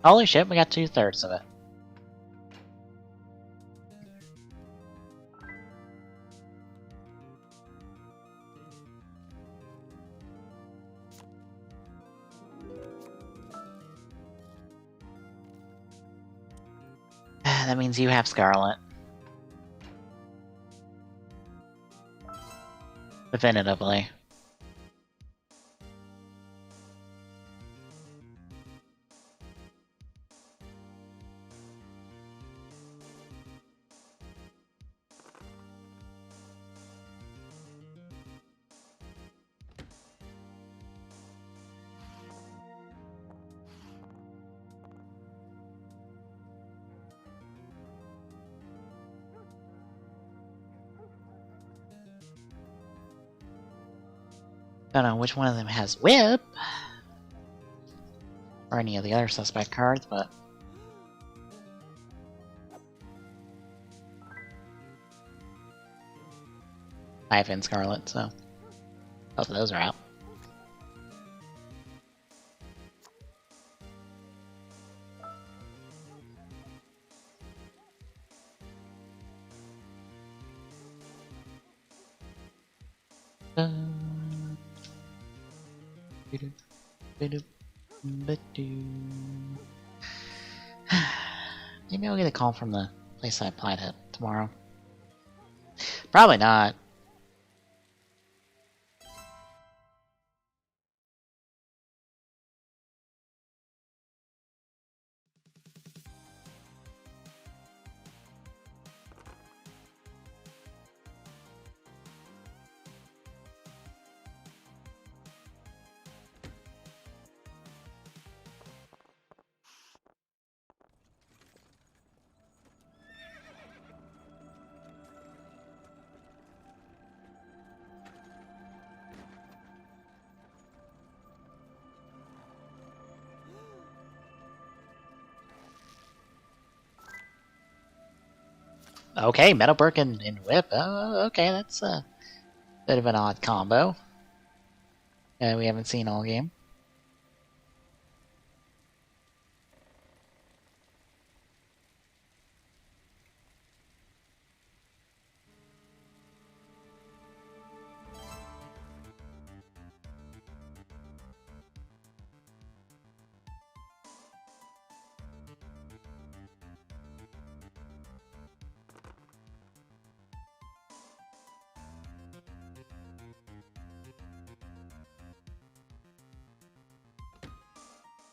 Holy shit, we got 2/3 of it. That means you have Scarlet. Definitively. Don't know which one of them has whip or any of the other suspect cards, but I have in Scarlet, so both of those are out. Maybe I'll get a call from the place I applied at tomorrow. Probably not. Okay, Meadowbrook and Whip. Oh, okay, that's a bit of an odd combo. We haven't seen all game.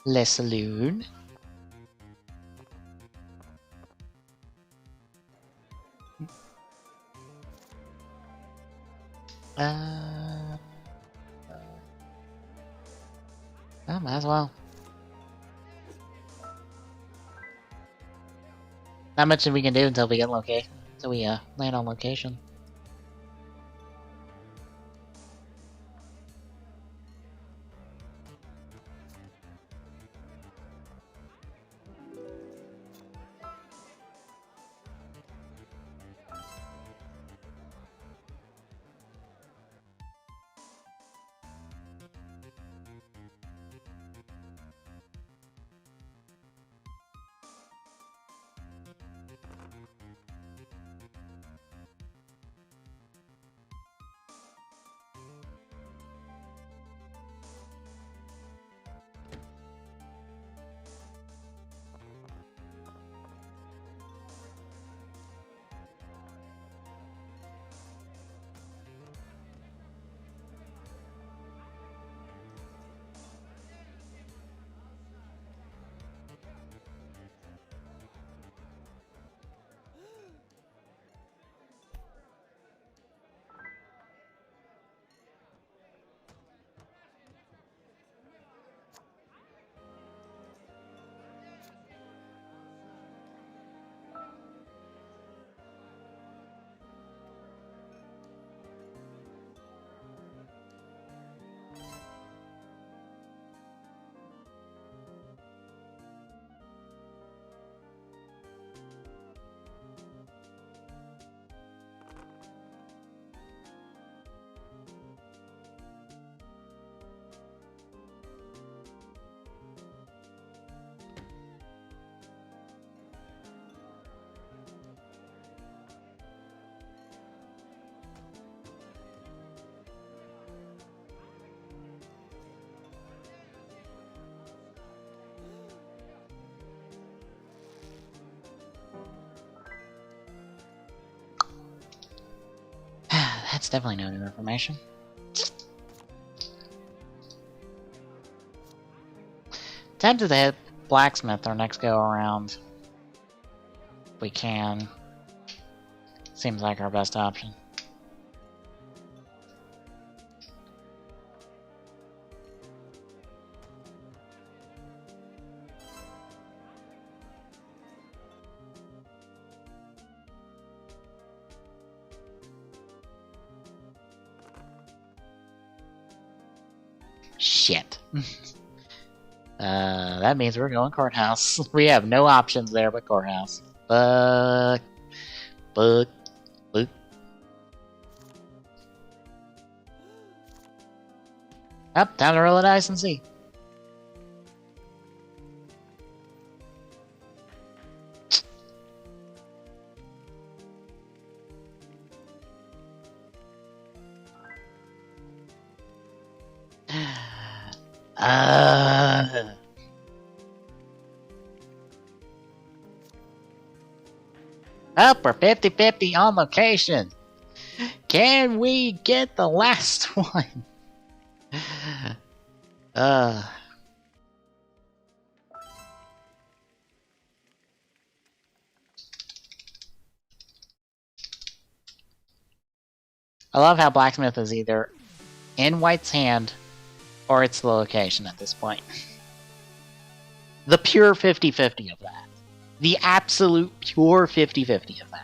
Le Saloon. Oh, might as well. Not much that we can do until we get location. Until we land on location. That's definitely no new information. Tempted to hit Blacksmith our next go around. If we can. Seems like our best option. Shit. That means we're going courthouse. We have no options there but courthouse. Fuck. Fuck. Fuck. Up, time to roll the dice and see. Up, we're 50-50 on location. Can we get the last one? I love how Blacksmith is either in White's hand or it's the location at this point. The pure 50-50 of that. The absolute pure 50-50 of that.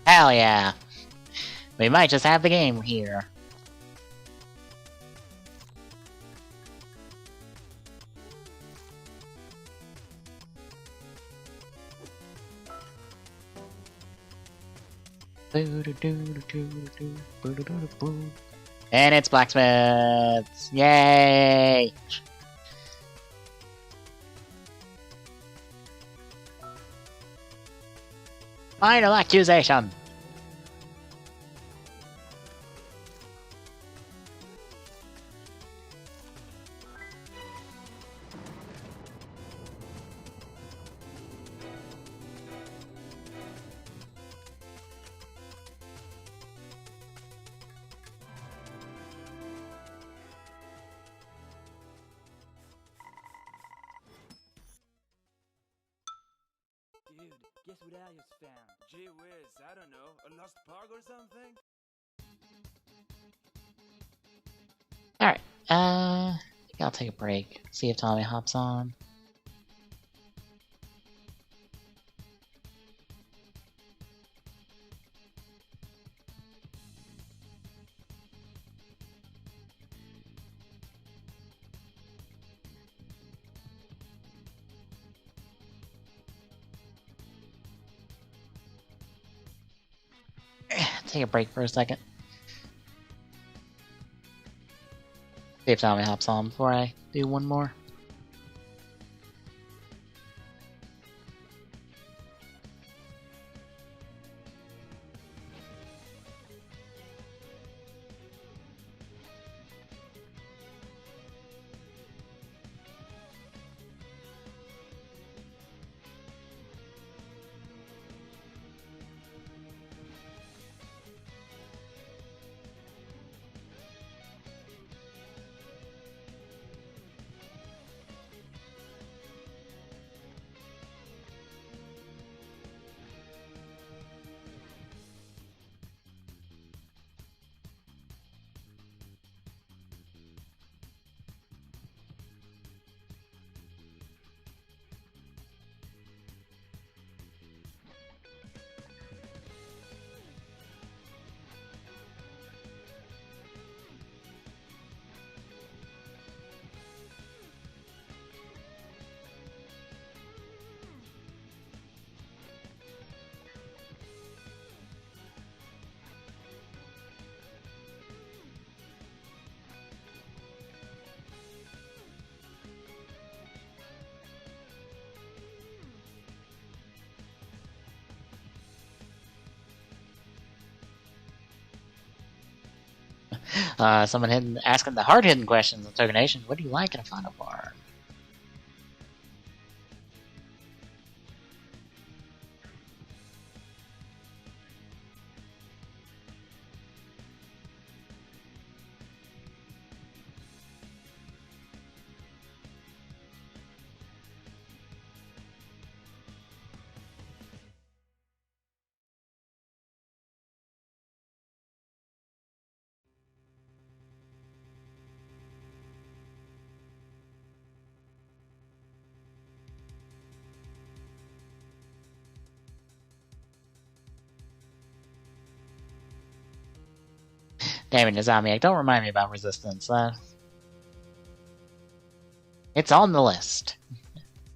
Hell yeah. We might just have the game here. And it's Blacksmiths! Yay! Final accusation! Dude, guess what I just found? Gee whiz, I don't know. A lost park or something? Alright, I think I'll take a break. See if Tommy hops on. Take a break for a second. See if Tommy hops on before I do one more. Someone asking the hard-hitting questions on Token Nation. What do you like in a final form? Damn it, Nizamiak, don't remind me about resistance. It's on the list.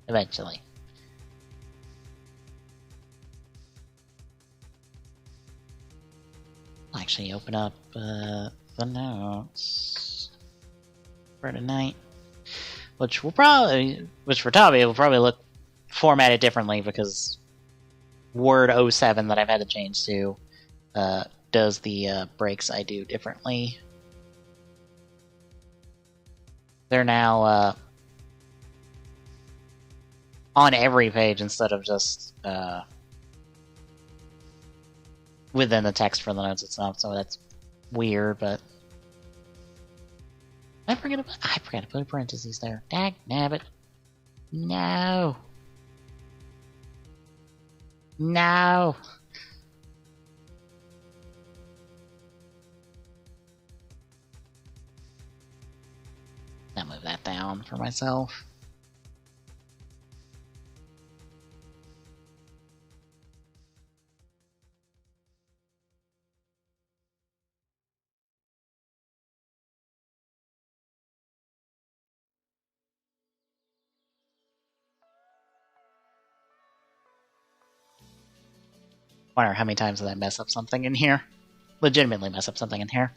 Eventually. I'll actually open up the notes for tonight. Which for Tommy will probably look formatted differently because Word 07 that I've had to change to does the breaks I do differently. They're now on every page instead of just within the text for the notes itself, so that's weird, but I forgot to put parentheses there. Dag nabbit. No. No. I'll move that down for myself. Wonder how many times did I mess up something in here? Legitimately mess up something in here.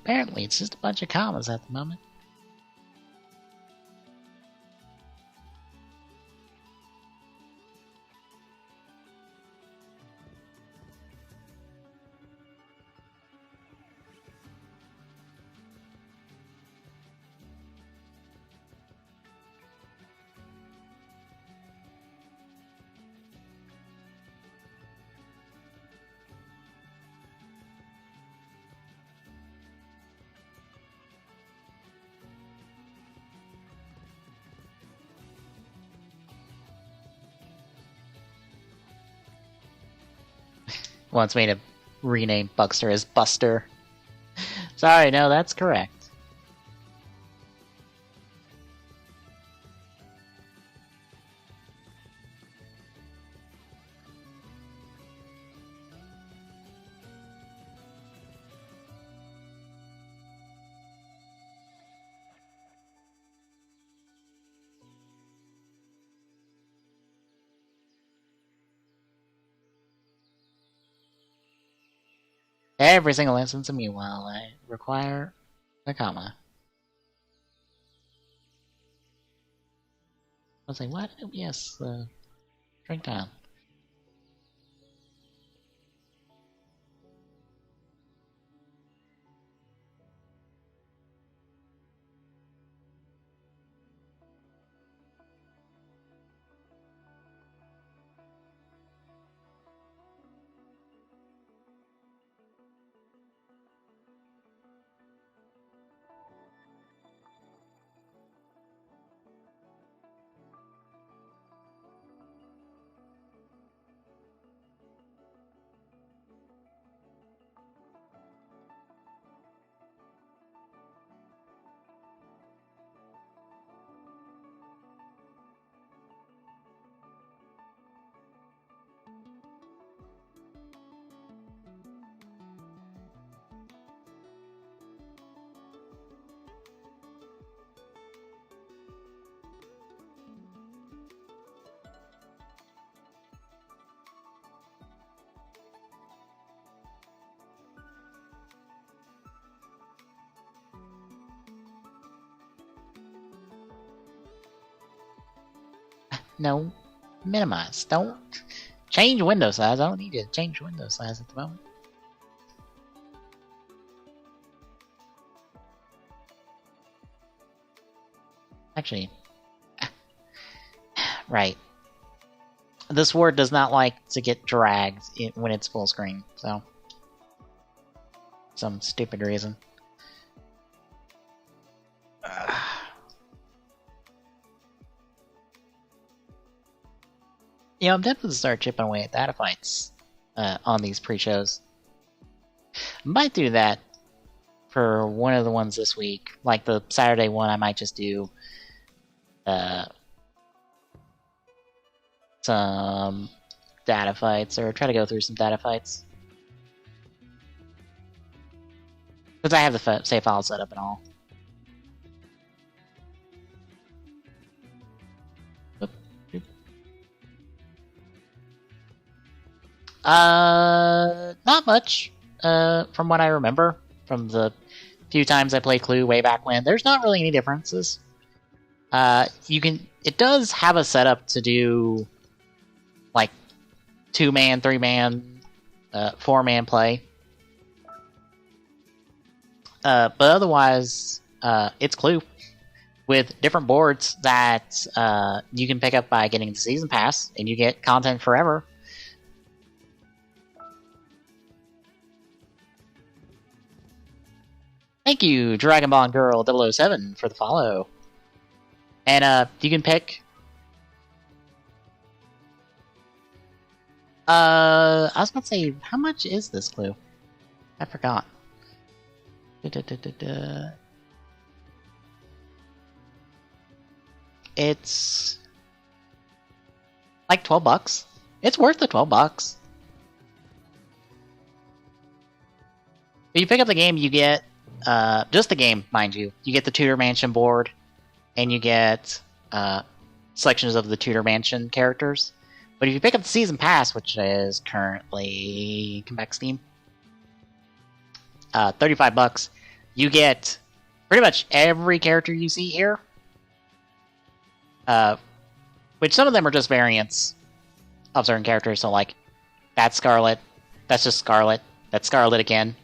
Apparently, it's just a bunch of commas at the moment. wants me to rename Buckster as Buster. Sorry, no, that's correct. Every single instance of meanwhile, I require a comma. I was like, what? Yes, drink time. No, minimize. Don't change window size. I don't need to change window size at the moment. Actually, right. This word does not like to get dragged when it's full screen, so some stupid reason. You know, I'm tempted to start chipping away at data fights on these pre-shows. Might do that for one of the ones this week. Like the Saturday one, I might just do some data fights, or try to go through some data fights. Because I have the save file set up and all. Not much, from what I remember, from the few times I played Clue way back when. There's not really any differences. It does have a setup to do, like, 2-man, 3-man, 4-man play. But otherwise, it's Clue, with different boards that, you can pick up by getting the Season Pass, and you get content forever. Thank you, Dragon Ball Girl 007, for the follow. And you can pick. I was about to say, how much is this Clue? I forgot. It's like $12. It's worth the $12. If you pick up the game, you get just the game, mind you. You get the Tudor Mansion board, and you get selections of the Tudor Mansion characters. But if you pick up the Season Pass, which is currently come back Steam, $35, you get pretty much every character you see here. Which some of them are just variants of certain characters. So like, that's Scarlet, that's just Scarlet, that's Scarlet again.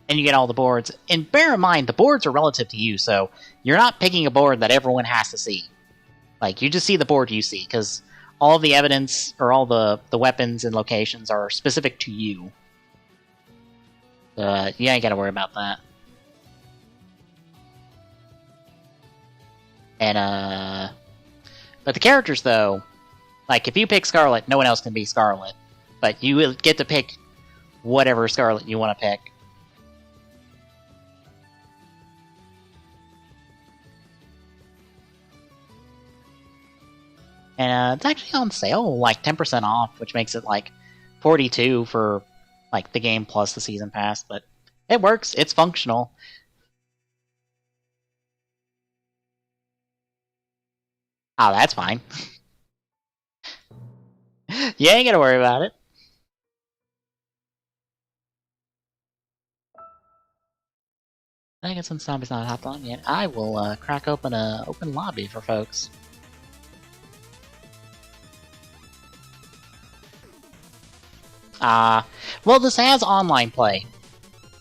And you get all the boards. And bear in mind, the boards are relative to you, so you're not picking a board that everyone has to see. Like, you just see the board you see, because all the evidence, or all the weapons and locations are specific to you. You ain't gotta worry about that. And, but the characters, though, like, if you pick Scarlet, no one else can be Scarlet. But you will get to pick whatever Scarlet you want to pick. And it's actually on sale, like 10% off, which makes it like $42 for like the game plus the season pass. But it works. It's functional. Oh, that's fine. You ain't gotta worry about it. I guess since Zombie's not hopped on yet, I will crack open a open lobby for folks. Well, this has online play.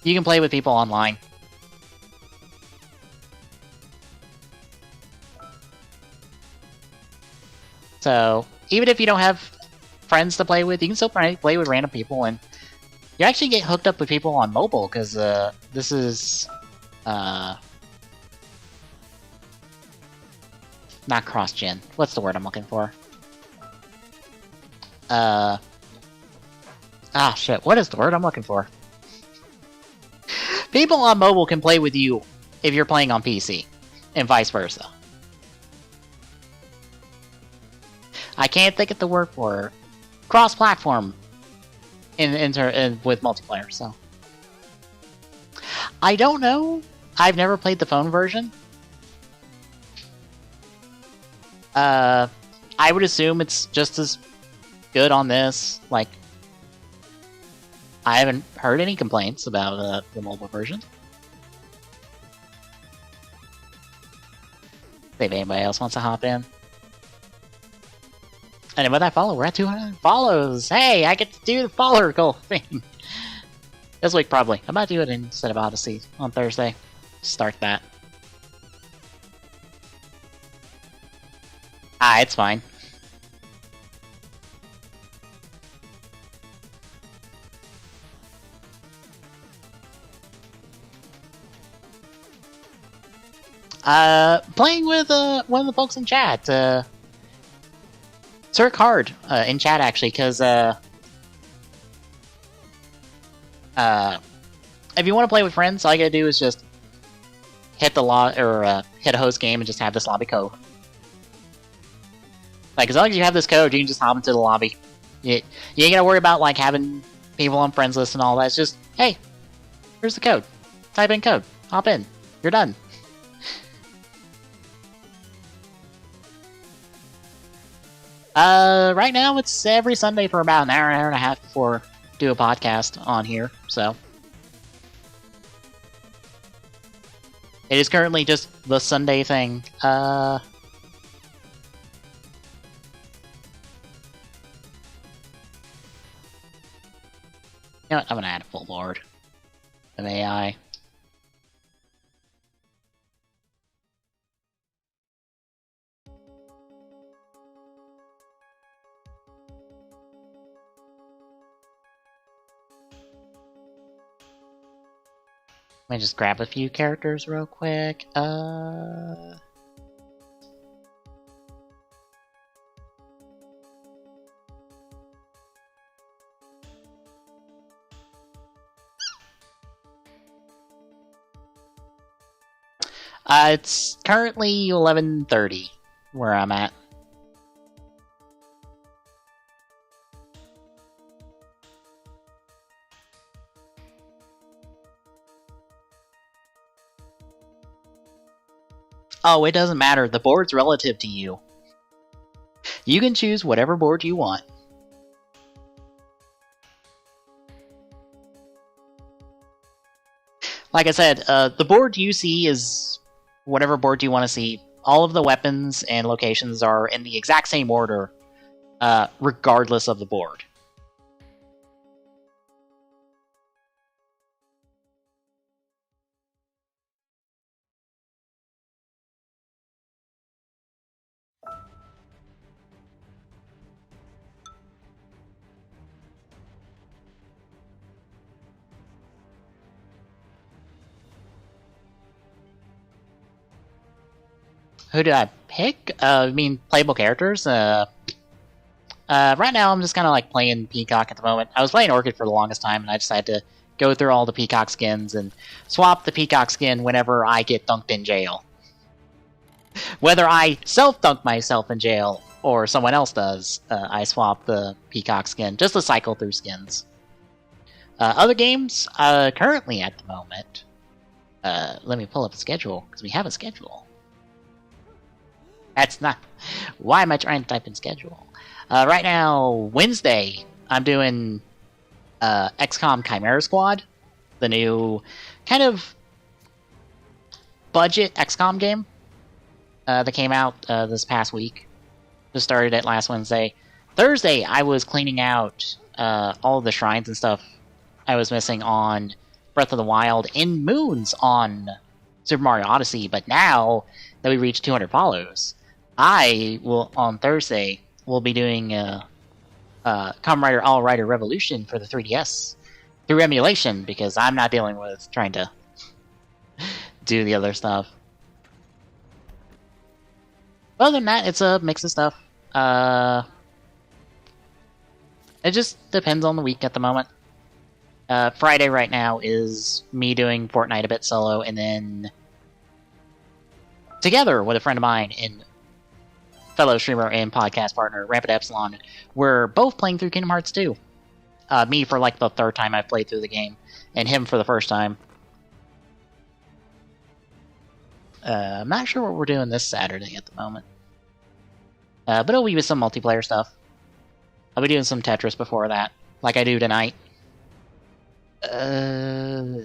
You can play with people online. So, even if you don't have friends to play with, you can still play with random people, and you actually get hooked up with people on mobile, because this is... not cross-gen. What's the word I'm looking for? Shit, what is the word I'm looking for? People on mobile can play with you if you're playing on PC, and vice versa. I can't think of the word for cross-platform with multiplayer, so... I don't know. I've never played the phone version. I would assume it's just as good on this. Like, I haven't heard any complaints about the mobile version. See if anybody else wants to hop in. And with that follow, we're at 200 follows. Hey, I get to do the follower goal thing. This week, probably. I might do it instead of Odyssey on Thursday. Start that. It's fine. Playing with one of the folks in chat. Sir Card in chat actually, because if you want to play with friends, all you gotta do is just hit the hit a host game and just have this lobby code. Like, as long as you have this code, you can just hop into the lobby. You ain't gotta worry about like having people on friends list and all that. It's just, hey, here's the code. Type in code. Hop in. You're done. Right now it's every Sunday for about an hour and a half before do a podcast on here, so. It is currently just the Sunday thing. You know what? I'm gonna add a full board of AI. Let me just grab a few characters real quick. It's currently 11:30 where I'm at. Oh, it doesn't matter. The board's relative to you. You can choose whatever board you want. Like I said, the board you see is whatever board you want to see. All of the weapons and locations are in the exact same order, regardless of the board. Who did I pick? I mean, playable characters? Right now, I'm just kind of like playing Peacock at the moment. I was playing Orchid for the longest time, and I decided to go through all the Peacock skins and swap the Peacock skin whenever I get dunked in jail. Whether I self-dunk myself in jail or someone else does, I swap the Peacock skin just to cycle through skins. Other games, currently at the moment, let me pull up a schedule, because we have a schedule. That's not... Why am I trying to type in schedule? Right now, Wednesday, I'm doing XCOM Chimera Squad, the new kind of budget XCOM game that came out this past week. Just started it last Wednesday. Thursday, I was cleaning out all the shrines and stuff I was missing on Breath of the Wild and Moons on Super Mario Odyssey, but now that we reached 200 follows, I will, on Thursday, will be doing Kamen Rider All Rider Revolution for the 3DS through emulation, because I'm not dealing with trying to do the other stuff. Other than that, it's a mix of stuff. It just depends on the week at the moment. Friday right now is me doing Fortnite a bit solo, and then together with a friend of mine and fellow streamer and podcast partner, Rampant Epsilon, we're both playing through Kingdom Hearts 2. Me for like the third time I've played through the game, and him for the first time. I'm not sure what we're doing this Saturday at the moment. But it'll be with some multiplayer stuff. I'll be doing some Tetris before that, like I do tonight. Trying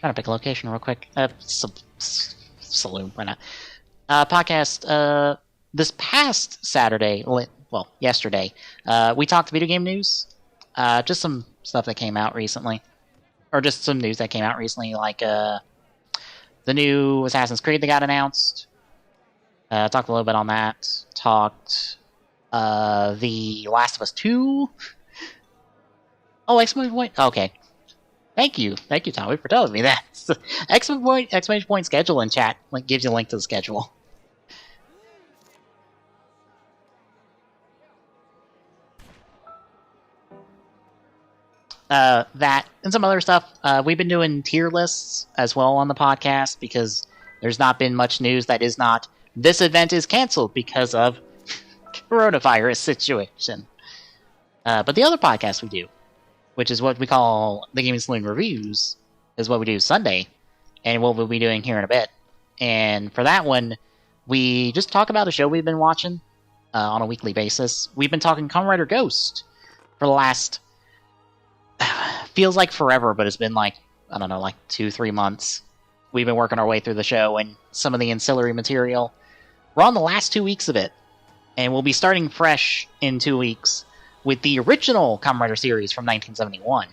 to pick a location real quick. Saloon, why not? Podcast, this past Saturday, well, yesterday, we talked video game news. Just some stuff that came out recently. Or just some news that came out recently, like, the new Assassin's Creed that got announced. Talked a little bit on that. Talked The Last of Us 2. Oh, exclamation point. Okay. Thank you, Tommy, for telling me that. Exclamation point schedule in chat gives you a link to the schedule. That and some other stuff. We've been doing tier lists as well on the podcast, because there's not been much news that is not, this event is canceled because of coronavirus situation. But the other podcast we do, which is what we call the Gaming Saloon Reviews, is what we do Sunday, and what we'll be doing here in a bit. And for that one, we just talk about the show we've been watching on a weekly basis. We've been talking Kamen Rider Ghost for the last... feels like forever, but it's been like, I don't know, like 2-3 months. We've been working our way through the show and some of the ancillary material. We're on the last 2 weeks of it, and we'll be starting fresh in 2 weeks with the original Kamen Rider series from 1971,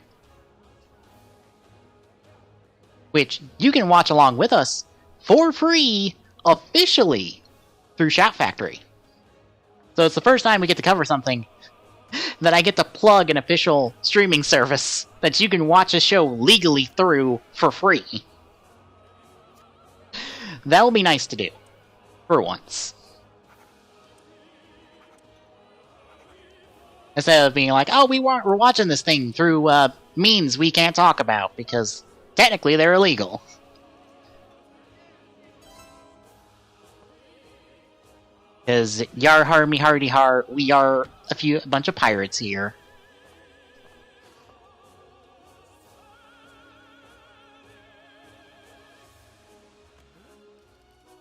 which you can watch along with us for free officially through Shout Factory. So it's the first time we get to cover something that I get to plug an official streaming service that you can watch a show legally through for free. That'll be nice to do. For once. Instead of being like, oh, we're watching this thing through means we can't talk about, because technically they're illegal. Because yar har me hardy har, we are a bunch of pirates here.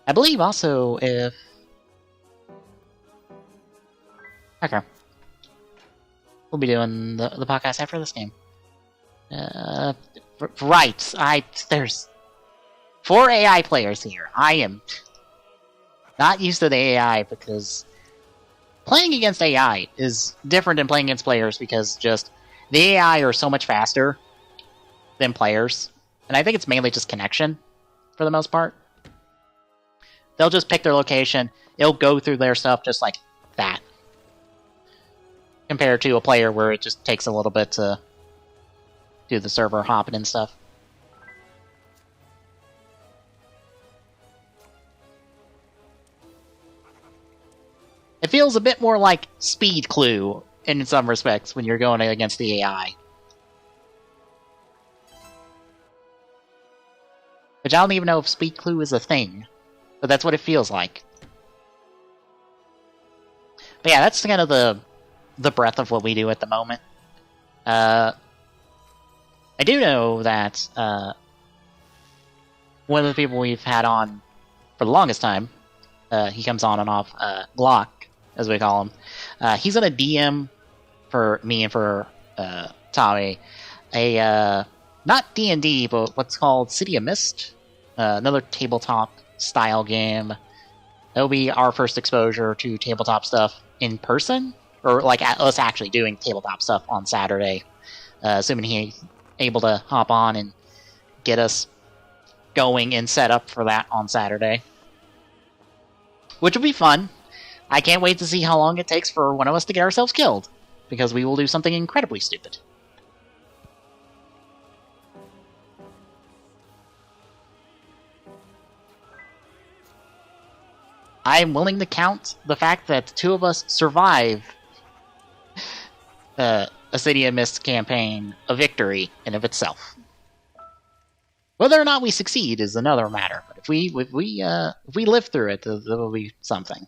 I believe also if... Okay. We'll be doing the podcast after this game. Right. There's 4 AI players here. I am not used to the AI, because playing against AI is different than playing against players, because just the AI are so much faster than players. And I think it's mainly just connection, for the most part. They'll just pick their location, it'll go through their stuff just like that. Compared to a player where it just takes a little bit to do the server hopping and stuff. feels a bit more like Speed Clue in some respects when you're going against the AI. Which I don't even know if Speed Clue is a thing, but that's what it feels like. But yeah, that's kind of the breadth of what we do at the moment. I do know that one of the people we've had on for the longest time, he comes on and off, Glock, as we call him. He's in a DM for me and for Tommy, not D&D, but what's called City of Mist, another tabletop style game. That'll be our first exposure to tabletop stuff in person, or like us actually doing tabletop stuff on Saturday, assuming he's able to hop on and get us going and set up for that on Saturday, which will be fun. I can't wait to see how long it takes for one of us to get ourselves killed, because we will do something incredibly stupid. I'm willing to count the fact that the two of us survive a City of Mist campaign a victory in of itself. Whether or not we succeed is another matter, but if we live through it, that will be something.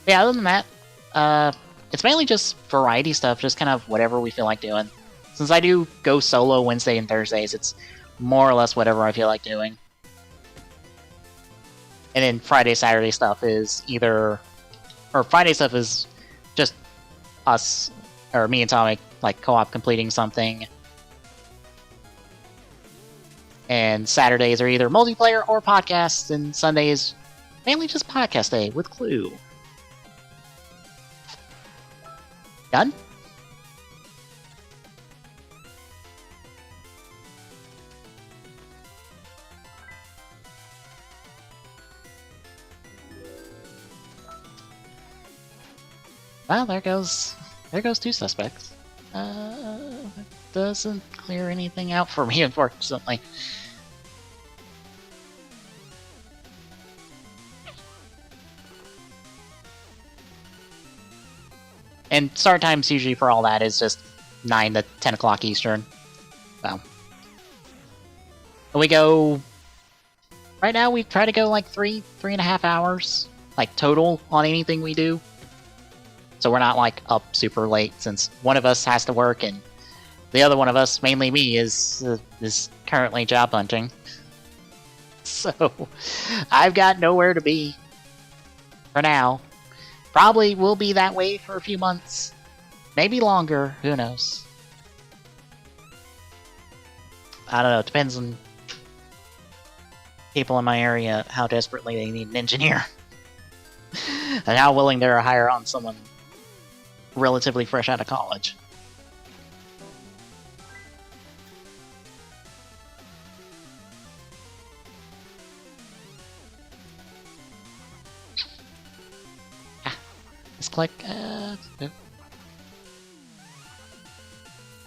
Yeah, other than that, it's mainly just variety stuff, just kind of whatever we feel like doing. Since I do go solo Wednesday and Thursdays, it's more or less whatever I feel like doing. And then Friday, Saturday stuff is Friday stuff is just us, or me and Tommy, like co-op completing something. And Saturdays are either multiplayer or podcasts, and Sunday is mainly just podcast day with Clue. Done? Well, there goes two suspects. That doesn't clear anything out for me, unfortunately. And start times usually for all that is just 9 to 10 o'clock Eastern. So. We go... Right now we try to go like 3.5 hours, like total on anything we do. So we're not like up super late, since one of us has to work and the other one of us, mainly me, is currently job hunting. So I've got nowhere to be for now. Probably will be that way for a few months, maybe longer. Who knows? I don't know. It depends on people in my area how desperately they need an engineer and how willing they're to hire on someone relatively fresh out of college. Let's click.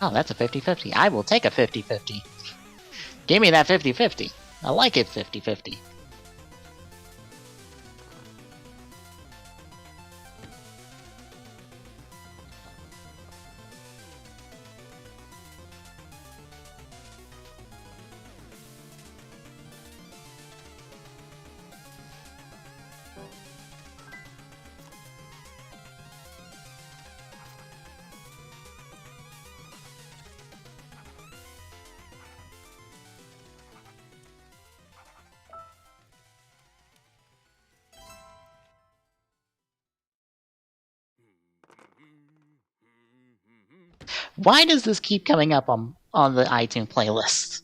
Oh, that's a 50-50. I will take a 50-50. Give me that 50-50. I like it 50-50. Why does this keep coming up on the iTunes playlist?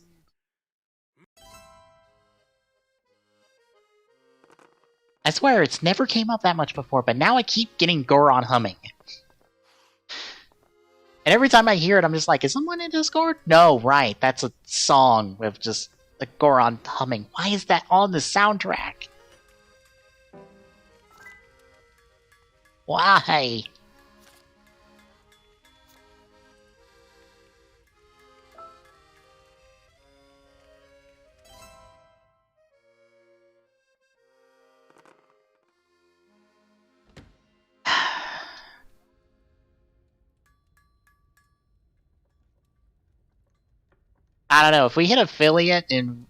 I swear it's never came up that much before, but now I keep getting Goron humming. And every time I hear it, I'm just like, is someone in Discord? No, right, that's a song with just the Goron humming. Why is that on the soundtrack? Why? I don't know, if we hit affiliate and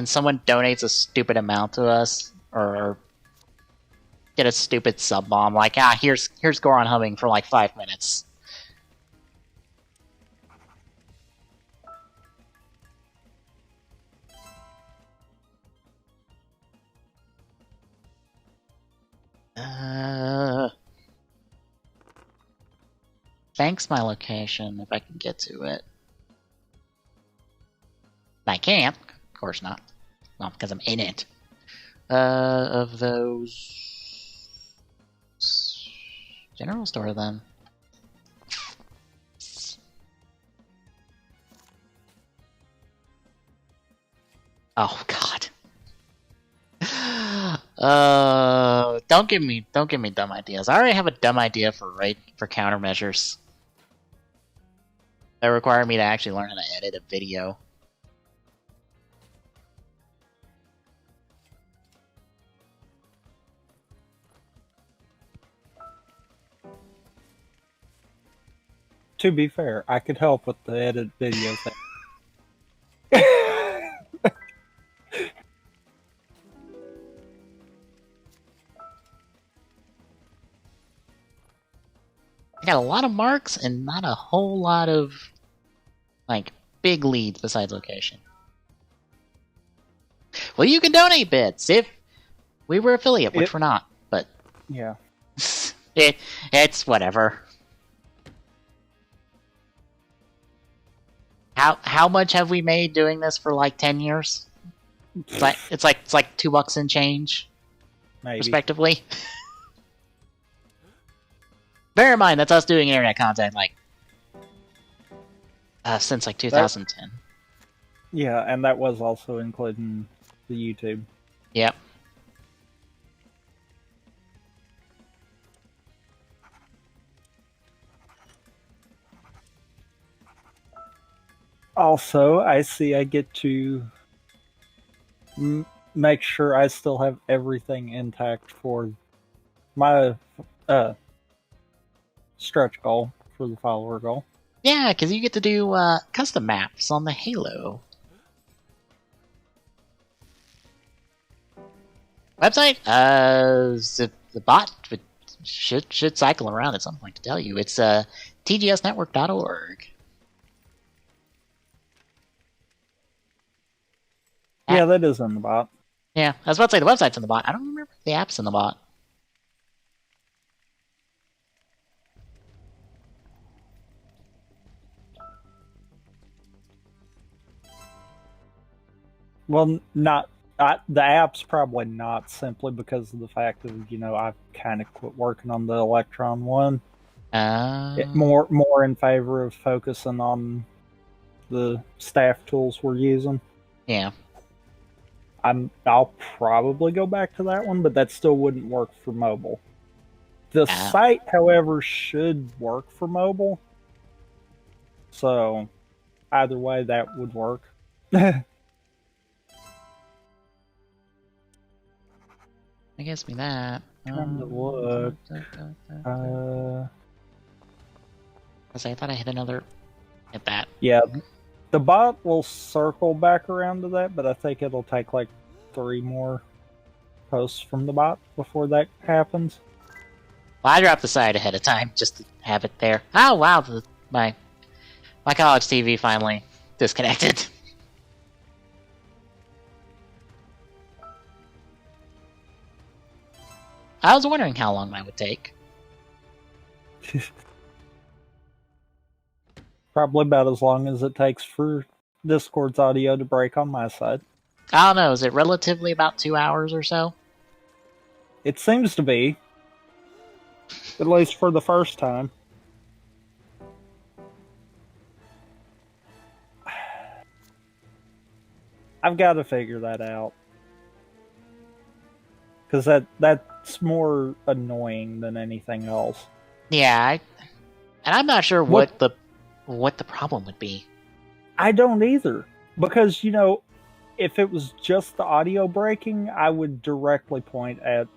someone donates a stupid amount to us, or get a stupid sub bomb, like, here's Goron humming for like 5 minutes. Thanks my location, if I can get to it. I can't. Of course not. Well, because I'm in it. Of those... General store, then. Oh, God. Don't give me dumb ideas. I already have a dumb idea for countermeasures. That require me to actually learn how to edit a video. To be fair, I could help with the edit video thing. I got a lot of marks and not a whole lot of, like, big leads besides location. Well, you can donate bits if we were affiliate, which we're not, but... Yeah. It's whatever. How much have we made doing this for like 10 years? It's like $2 and change, Maybe. respectively. Bear in mind that's us doing internet content like since like 2010. Yeah, and that was also including the YouTube. Yep. Also, I see I get to make sure I still have everything intact for my stretch goal, for the follower goal. Yeah, because you get to do custom maps on the Halo website. The bot should cycle around at some point to tell you. It's tgsnetwork.org. Yeah, that is in the bot. Yeah, I was about to say the website's in the bot. I don't remember if the app's in the bot. Well, the app's probably not, simply because of the fact that, I've kind of quit working on the Electron one. More in favor of focusing on the staff tools we're using. Yeah. I'll probably go back to that one, but that still wouldn't work for mobile. The site, however, should work for mobile. So, either way, that would work. I guess me that. Trying to look. I thought I had another. Hit that. Yeah. The bot will circle back around to that, but I think it'll take like 3 more posts from the bot before that happens. Well, I dropped the site ahead of time just to have it there. Oh wow, my college TV finally disconnected. I was wondering how long that would take. Probably about as long as it takes for Discord's audio to break on my side. I don't know, is it relatively about 2 hours or so? It seems to be. At least for the first time. I've got to figure that out. Because that's more annoying than anything else. Yeah, and I'm not sure what the problem would be. I don't either. Because, if it was just the audio breaking, I would directly point at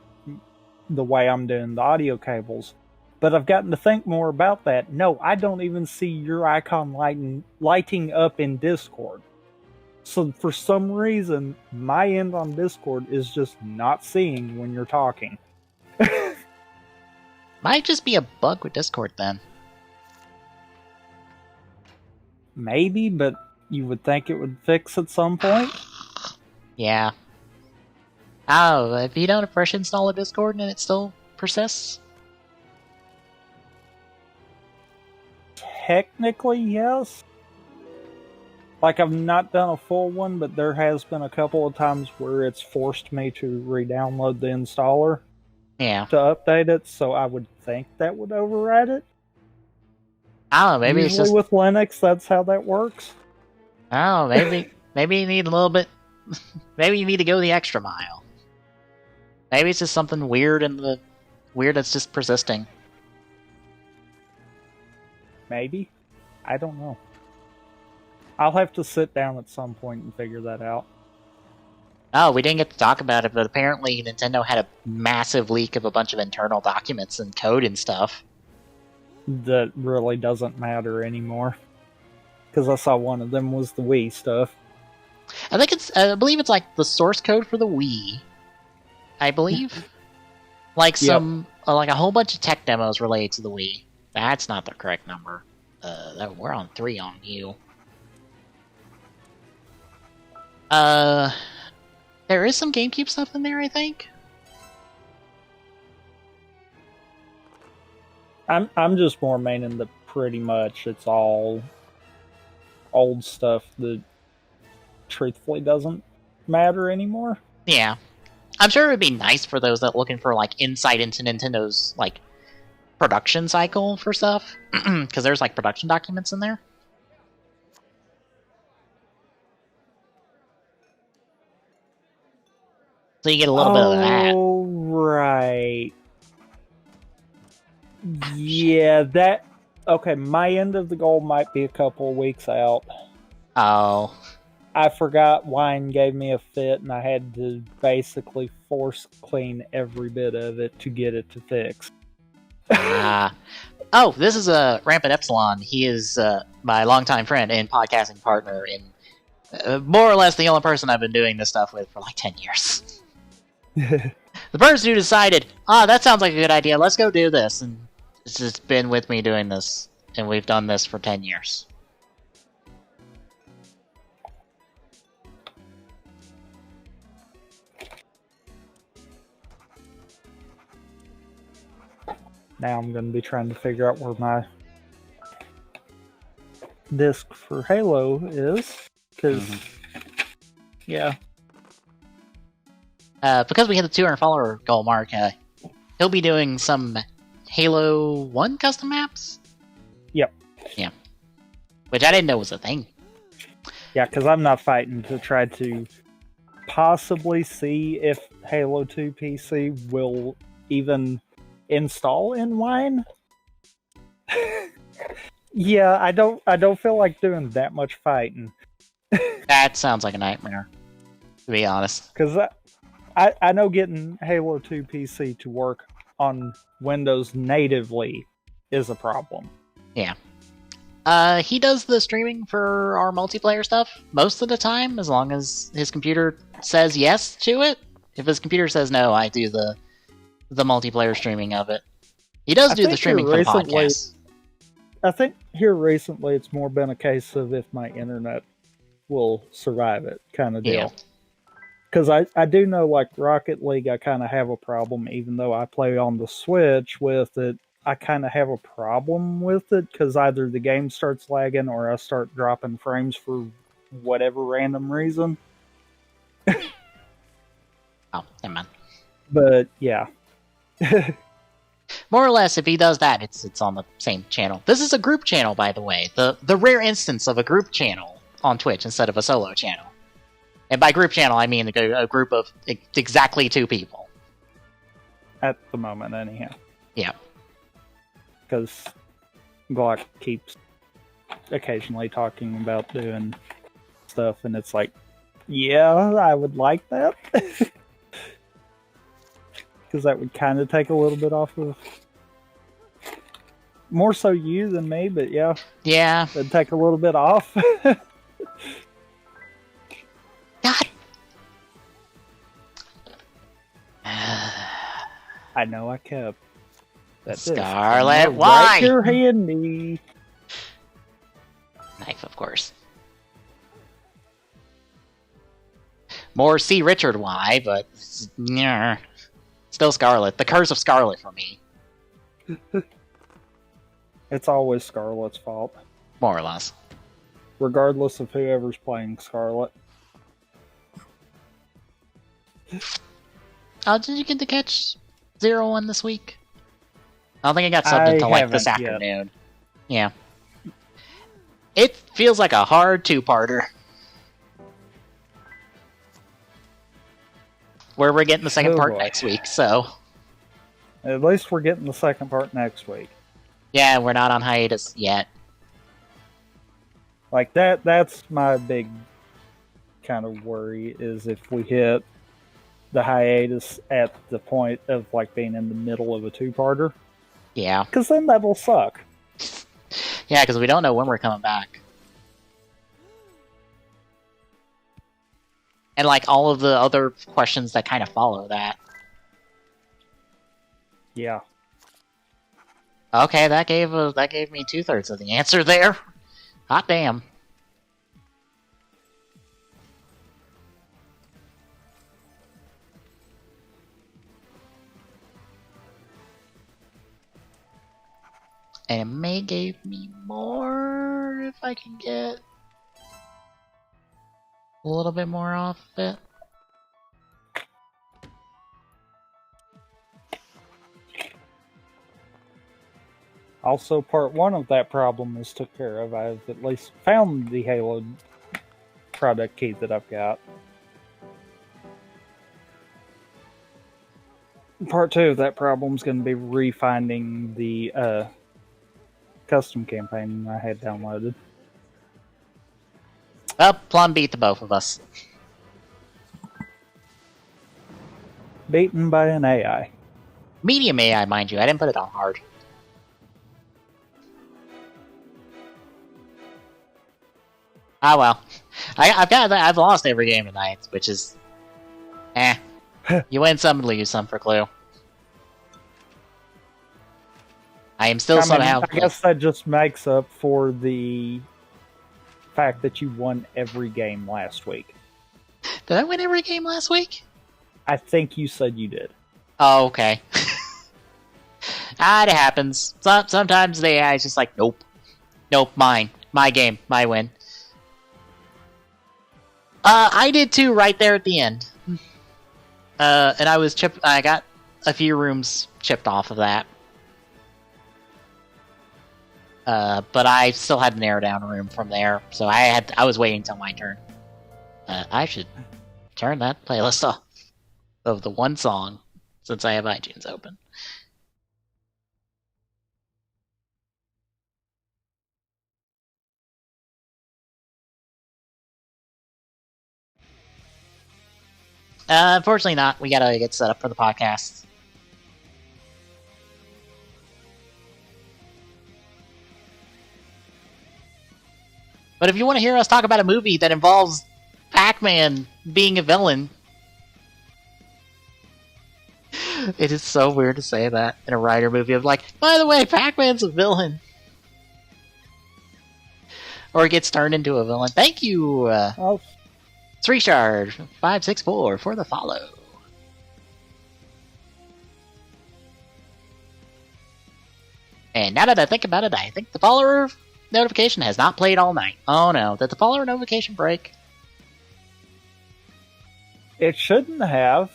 the way I'm doing the audio cables. But I've gotten to think more about that. No, I don't even see your icon lighting up in Discord. So for some reason, my end on Discord is just not seeing when you're talking. Might just be a bug with Discord then. Maybe, but you would think it would fix at some point. Yeah. Oh, have you done a fresh install of Discord and it still persists? Technically, yes. Like, I've not done a full one, but there has been a couple of times where it's forced me to re-download the installer Yeah. to update it, so I would think that would override it. I don't know, maybe Usually it's just... with Linux, that's how that works. Oh, maybe you need a little bit... Maybe you need to go the extra mile. Maybe it's just something weird that's just persisting. Maybe. I don't know. I'll have to sit down at some point and figure that out. Oh, we didn't get to talk about it, but apparently Nintendo had a massive leak of a bunch of internal documents and code and stuff. That really doesn't matter anymore. Because I saw one of them was the Wii stuff. I believe it's like the source code for the Wii. I believe. Like some, like a whole bunch of tech demos related to the Wii. That's not the correct number. We're on 3 on you. There is some GameCube stuff in there, I think. I'm just more meaning that pretty much it's all old stuff that truthfully doesn't matter anymore. Yeah. I'm sure it would be nice for those that are looking for like insight into Nintendo's like production cycle for stuff, because there's like production documents in there. So you get a little bit of that. Oh, right. Yeah, that... Okay, my end of the goal might be a couple of weeks out. Oh. I forgot Wine gave me a fit, and I had to basically force clean every bit of it to get it to fix. Oh, this is Rampant Epsilon. He is my longtime friend and podcasting partner, and more or less the only person I've been doing this stuff with for like 10 years. The person who decided, that sounds like a good idea, let's go do this, and it's just been with me doing this, and we've done this for 10 years. Now I'm going to be trying to figure out where my disc for Halo is, because, yeah. Because we hit the 200 follower goal mark, he'll be doing some Halo 1 custom maps? Yep. Yeah. Which I didn't know was a thing. Yeah, because I'm not fighting to try to possibly see if Halo 2 PC will even install in Wine. Yeah, I don't feel like doing that much fighting. That sounds like a nightmare, to be honest. Because I know getting Halo 2 PC to work on Windows natively is a problem. Yeah. He does the streaming for our multiplayer stuff most of the time, as long as his computer says yes to it. If his computer says no, I do the multiplayer streaming of it. He does do the streaming for the podcast. I think here recently it's more been a case of if my internet will survive it kind of deal. Because I do know, like, Rocket League, I kind of have a problem, even though I play on the Switch with it. I kind of have a problem with it, because either the game starts lagging or I start dropping frames for whatever random reason. Oh, never mind. But, yeah. More or less, if he does that, it's on the same channel. This is a group channel, by the way. The rare instance of a group channel on Twitch instead of a solo channel. And by group channel, I mean a group of exactly 2 people. At the moment, anyhow. Yeah. Because Glock keeps occasionally talking about doing stuff, and it's like, yeah, I would like that. Because that would kind of take a little bit off of More so you than me, but yeah. Yeah. It'd take a little bit off. God. I know I kept that Scarlet right wine. here handy. Knife, of course. More C. Richard Y, but yeah, still Scarlet. The curse of Scarlet for me. It's always Scarlet's fault. More or less. Regardless of whoever's playing Scarlet. Did you get to catch 0-1 this week? I don't think I got subbed until like this afternoon. Yeah. It feels like a hard two-parter. Where we're getting the second part next week, so... At least we're getting the second part next week. Yeah, we're not on hiatus yet. Like, that's my big kind of worry, is if we hit the hiatus at the point of, like, being in the middle of a two-parter. Yeah. Because then that'll suck. Yeah, because we don't know when we're coming back. And, like, all of the other questions that kind of follow that. Yeah. Okay, that gave me 2/3 of the answer there. Hot damn. And it may give me more if I can get a little bit more off of it. Also, part 1 of that problem is took care of. I've at least found the Halo product key that I've got. Part 2 of that problem is going to be refinding the custom campaign I had downloaded. Well, Plum beat the both of us. Beaten by an AI. Medium AI, mind you. I didn't put it on hard. Ah well. I've lost every game tonight, which is... You win some and lose some for Clue. I am still somehow... I guess that just makes up for the fact that you won every game last week. Did I win every game last week? I think you said you did. Oh, okay. It happens. Sometimes the AI is just like, nope. Nope, mine. My game. My win. I did too, right there at the end. And I got a few rooms chipped off of that. But I still had to narrow down a room from there, so I was waiting until my turn. I should turn that playlist off of the one song, since I have iTunes open. Unfortunately not. We gotta get set up for the podcast. But if you want to hear us talk about a movie that involves Pac-Man being a villain... It is so weird to say that in a Ryder movie of like, by the way, Pac-Man's a villain. Or gets turned into a villain. Thank you! 3 shard 564 for the follow. And now that I think about it, I think the follower notification has not played all night. Oh no, did the follower notification break? It shouldn't have.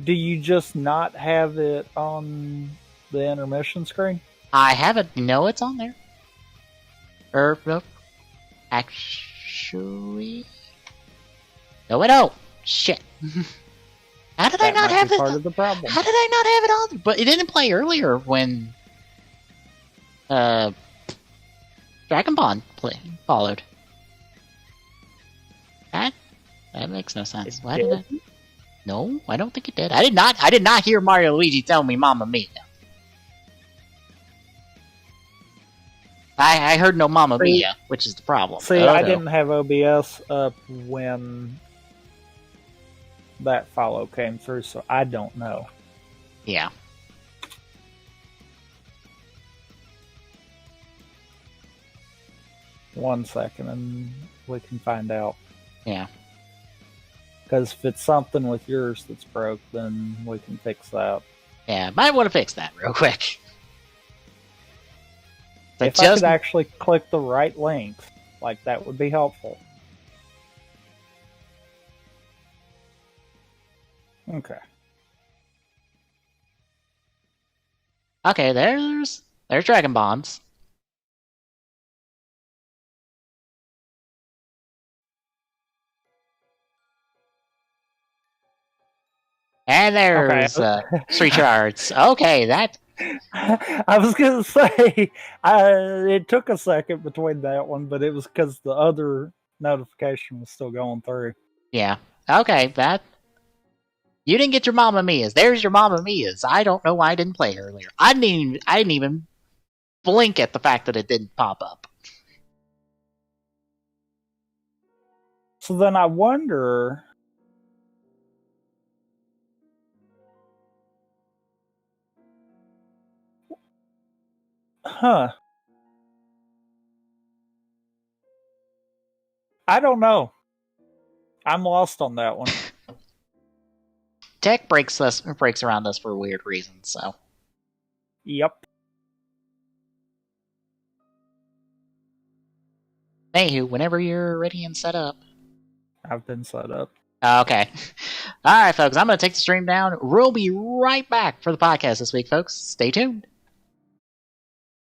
Do you just not have it on the intermission screen? I haven't. No, it's on there. Nope. Actually... No, I don't. Shit. How did I not have it? Part of the problem. How did I not have it on? But it didn't play earlier when Dragon Bond followed. That makes no sense. Why did I? No, I don't think it did. I did not hear Mario Luigi tell me "Mamma Mia." I heard no Mamma Mia, which is the problem. See, I didn't have OBS up when that follow came through, so I don't know. Yeah. One second, and we can find out. Yeah. Because if it's something with yours that's broke, then we can fix that. Yeah, might want to fix that real quick. If I could actually click the right links, like, that would be helpful. Okay. Okay, there's Dragon Bonds. And there's Street Shards. Okay, that... I was going to say, it took a second between that one, but it was because the other notification was still going through. Yeah. Okay, that... You didn't get your Mamma Mia's. There's your Mamma Mia's. I don't know why I didn't play earlier. I didn't even blink at the fact that it didn't pop up. So then I wonder... Huh. I don't know. I'm lost on that one. Tech breaks around us for weird reasons, so. Yep. Anywho, whenever you're ready and set up. I've been set up. Okay. Alright, folks, I'm going to take the stream down. We'll be right back for the podcast this week, folks. Stay tuned.